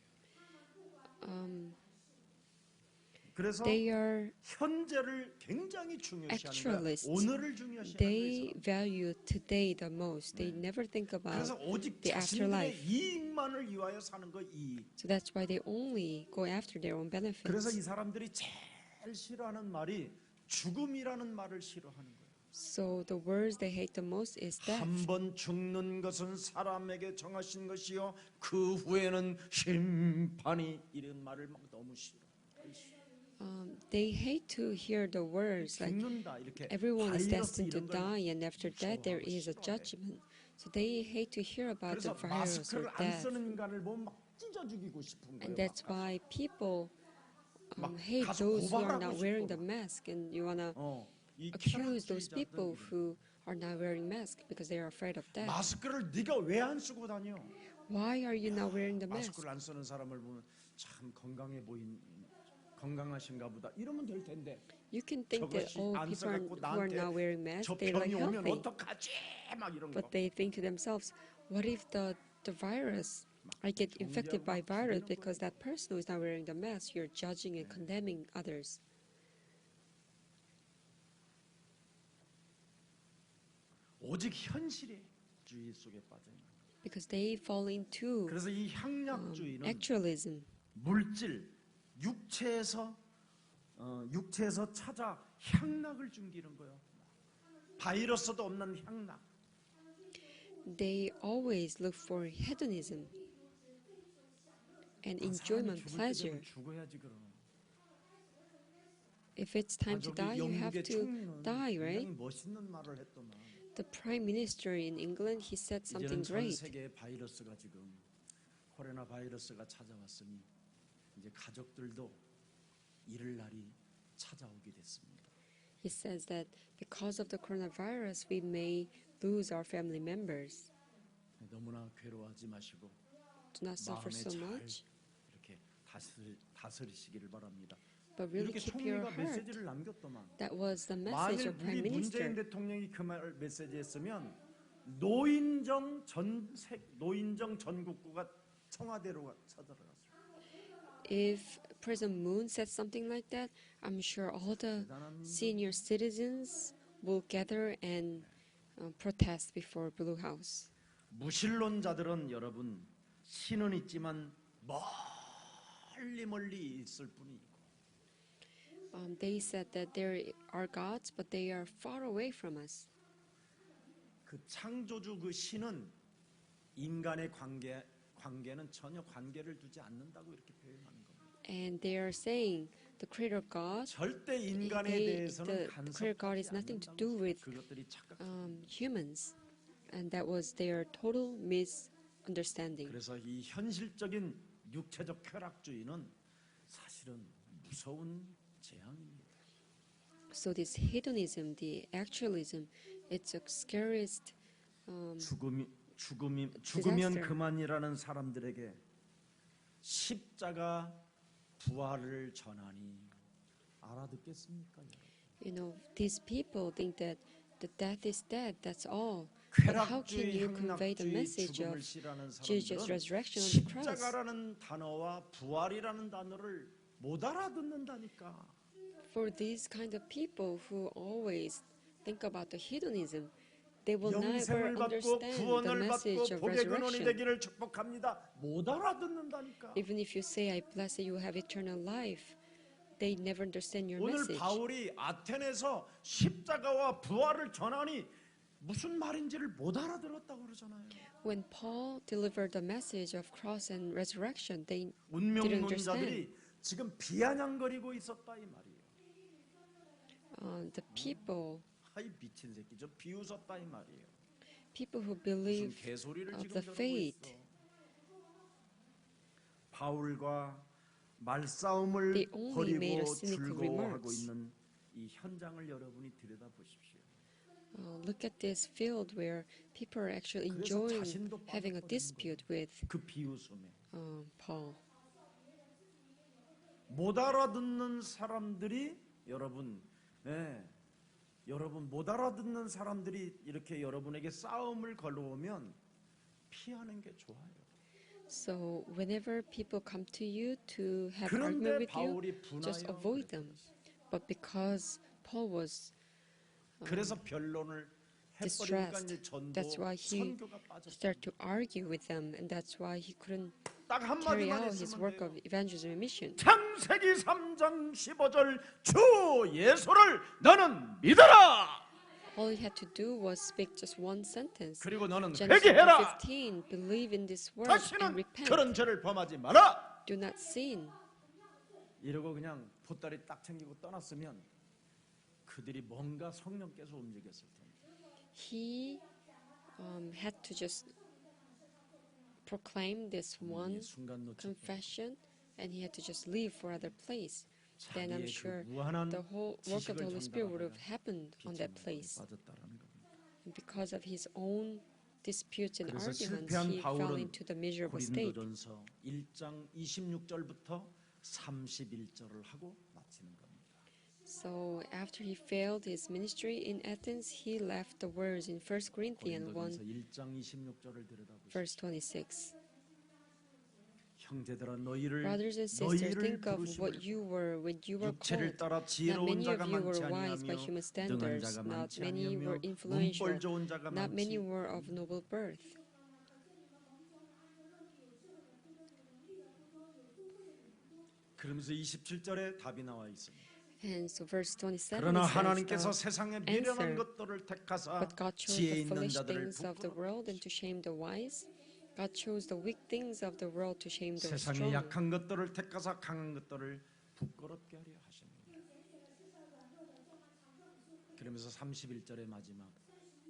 그래서 They are 현재를 굉장히 중요시하는 거예요. actualists. 오늘을 중요시하는 They 거예요. value today the most. They never think about 그래서 오직 the 자신들의 afterlife. 이익만을 위하여 사는 거 이익. So that's why they only go after their own 그래서 benefits. 이 사람들이 제일 싫어하는 말이 죽음이라는 말을 싫어하는 거예요. So the words they hate the most is death. 한 번 죽는 것은 사람에게 정하신 것이요 그 후에는 심판이 이런 말을 막 너무 싫어. They hate to hear the words like 죽는다 이렇게 everyone is 바이러스 destined to 이런 걸 die and after that there 무서워하고 is a 싫어해. judgment. So they hate to hear about the 그래서 virus or 마스크를 안 death. 쓰는 인간을 보면 막 찢어 죽이고 싶은 거예요. And that's why people 막 hate 가서 those who are 고발하고 not wearing 싶고 the mask, and you wanna 이 accuse those people 쾌락주의자들 who are not wearing masks because they are afraid of death. 마스크를 네가 왜 안 쓰고 다녀? Why are you not wearing the mask? 마스크를 안 쓰는 사람을 보면 참 건강하신가 보다 이러면 될 텐데 You can think that 저것이 all 안 people 써갖고 who are 나한테 not wearing masks, 저 they look 병이 오면 healthy. 어떡하지? 막 이런 거. But they think to themselves, what if the virus, I get infected by virus because that person who is not wearing the mask, you're judging and condemning others. 오직 현실주의 속에 빠져 있는 거예요. Because they fall into 그래서 이 향락주의는 actualism. 물질, 육체에서 찾아 향락을 숨기는 거예요. 바이러스도 없는 향락. They always look for hedonism and enjoyment, pleasure. 죽어야지 그럼. If it's time to die, you have 영국의 to 총리는 die, right? 굉장히 멋있는 말을 했더만. The prime minister in England, he said something 이제는 전 great. 세계의 바이러스가 지금 코로나 바이러스가 찾아왔으니 이제 가족들도 잃을 날이 찾아오게 됐습니다. He says that because of the coronavirus, we may lose our family members. 너무나 괴로워하지 마시고 Do not suffer 마음에 so 잘 much, 이렇게 다스리시기를 바랍니다. but really 이렇게 keep your 총리가 heart. 메시지를 남겼더만. That was the 만일 message of Prime 우리 문재인 Minister. 대통령이 그 말 메시지했으면 노인정 전국구가 청와대로 찾아갔어요. If President Moon said something like that, I'm sure all the senior citizens will gather and protest before Blue House. 무신론자들은 여러분 신은 있지만 멀리 있을 뿐이고 They said that there are gods, but they are far away from us. 그 창조주 그 신은 인간의 관계는 전혀 관계를 두지 않는다고 이렇게 표현하는 겁니다. And they are saying the Creator God, 절대 인간에 대해서는 the Creator God is 간섭하지 nothing to do 않는다고 with 그것들이 착각. humans, and that was their total misunderstanding. 그래서 이 현실적인 육체적 쾌락주의는 사실은 무서운 재앙입니다. So this hedonism, the actualism, it's the scariest. 죽으면 disaster. 그만이라는 사람들에게 십자가 부활을 전하니 알아듣겠습니까? You know, these people think that the death is dead. That's all. But how can 쾌락주의, you convey the 향락주의, message 죽음을 of 싫어하는 Jesus' 사람들은 resurrection on the cross? 십자가라는 단어와 부활이라는 단어를 못 알아듣는다니까. For these kind of people who always think about the hedonism, they will never 영생을 받고 understand the 구원을 message 받고 of 복의 근원이 resurrection. 되기를 축복합니다. 못 알아듣는다니까. Even if you say, I bless that you have eternal life, they never understand your 오늘 message. 바울이 아테네에서 십자가와 부활을 전하니 무슨 말인지를 못 알아들었다고 그러잖아요. When Paul delivered the message of cross and resurrection, they didn't understand. 운명론자들이 지금 비아냥거리고 있었다 이 말이에요. the people 아이 미친 새끼 저 비웃었다 이 말이에요. who 무슨 believe 개소리를 of 지금 the 저러고 faith, 있어. 바울과 말싸움을 they only made a 벌이고 cynical 즐거워하고 remarks. 있는 이 현장을 여러분이 들여다보십시오. Look at this field where people are actually 그래서 enjoying 자신도 having a 빠져버리는 dispute with 그 비웃음에 Paul. 못 알아듣는 사람들이 여러분, 여러분 못 알아듣는 사람들이 이렇게 여러분에게 싸움을 걸어오면 피하는 게 좋아요. So whenever people come to you to have 그런데 argument with you, 바울이 just 분하여 avoid them. But because Paul was 그래서 변론을 해버리니까 distressed, 이제 전도 that's why he 선교가 빠졌어요. started to argue with them, and that's why he couldn't 딱 carry 한마디만 out his 했으면 work 돼요. of evangelism and mission. 창세기 3장 15절 주 예수를 너는 믿어라. All he had to do was speak just one sentence. 그리고 너는 Genesis 회개해라. 15, believe in this word and 다시는 repent. 그런 죄를 범하지 마라. Do not sin. 이러고 그냥 보따리 딱 챙기고 떠났으면 그들이 뭔가 성령께서 움직였을 텐데. He had to just proclaim this one 이 순간 놓쳤다. confession, and he had to just leave for other place. Then I'm 자기의 sure 그 무한한 the whole work of the Holy Spirit would have 지식을 happened on that 전달하다가 place. 빠졌다라는 겁니다. And because of his own disputes and 그래서 arguments, 실패한 he fell 바울은 into the miserable state. 고린도전서 1장 26절부터 31절을 하고 마치는 겁니다. So after he failed his ministry in Athens, he left the words in 1 Corinthians 1, 고린도전서 1장 26절을 들여다보시죠. verse 26. 형제들아 너희를 Brothers and sisters, 너희를 think of 부르심을 what you were when you were 육체를 called. 따라 Not 지혜로운 many of 자가 you were 많지 wise by 아니하며 human 등한 standards. 자가 Not 많지 many 아니하며 were influential. 문벌 좋은 자가 Not many 많지. were of noble birth. 그러면서 27절에 답이 나와 있습니다. And so verse 27 그러나 it 하나님께서 says, 세상에 미련한 answer. 것들을 택하사 But God chose 지혜 the 있는 foolish 자들을 things of the world and to shame the wise. God chose the weak things of the world to shame the 세상에 strong. 약한 것들을 택하사 강한 것들을 부끄럽게 하려 하십니다. 그러면서 그러면서 31절의 마지막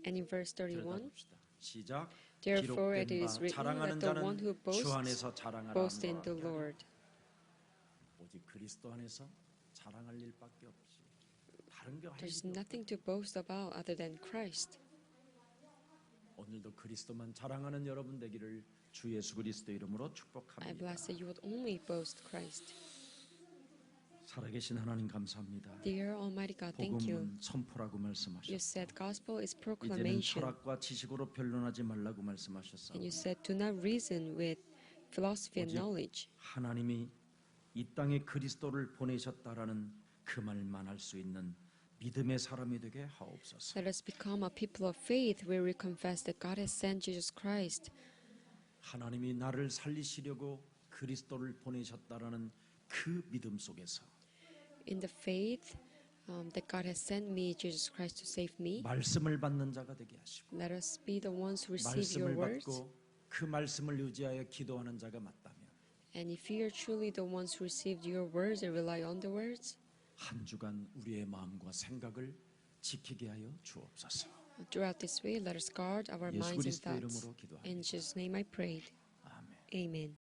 And in verse 31, 들여다봅시다. 시작. therefore it 기록된 is 바 written 자랑하는 that the one 자는 who 주 boasts, 안에서 자랑하라. boast in the Lord. 오직 그리스도 안에서 자랑할 일밖에 없지. 다른 거 할 There's 일이 없다. nothing to boast about other than Christ. 오늘도 그리스도만 자랑하는 여러분 되기를 주 예수 그리스도 이름으로 I 축복합니다. bless that you would only boast Christ. 살아계신 하나님 감사합니다. Dear Almighty God, thank you. 복음은 선포라고 You 말씀하셨고 said gospel is 이제는 proclamation. 철학과 지식으로 변론하지 말라고 말씀하셨어. And you said do not reason with philosophy and 오직 knowledge. 하나님이 이 땅에 그리스도를 보내셨다라는 그 말만 할 수 있는 믿음의 사람이 되게 하옵소서. Let us become a people of faith where we confess that God has sent Jesus Christ. 하나님이 나를 살리시려고 그리스도를 보내셨다라는 그 믿음 속에서 In the faith that God has sent me, Jesus Christ, to save me, 말씀을 받는 자가 되게 하시고 let us be the ones who receive your 말씀을 words. 받고 그 말씀을 의지하여 기도하는 자가 맞다면 And if you are truly the ones who received your words and rely on the words, 한 주간 우리의 마음과 생각을 지키게 하여 주옵소서. throughout this way, let us guard our 예수 minds and 그리스도 thoughts. 이름으로 기도합니다. In Jesus' name I prayed. 아멘. Amen.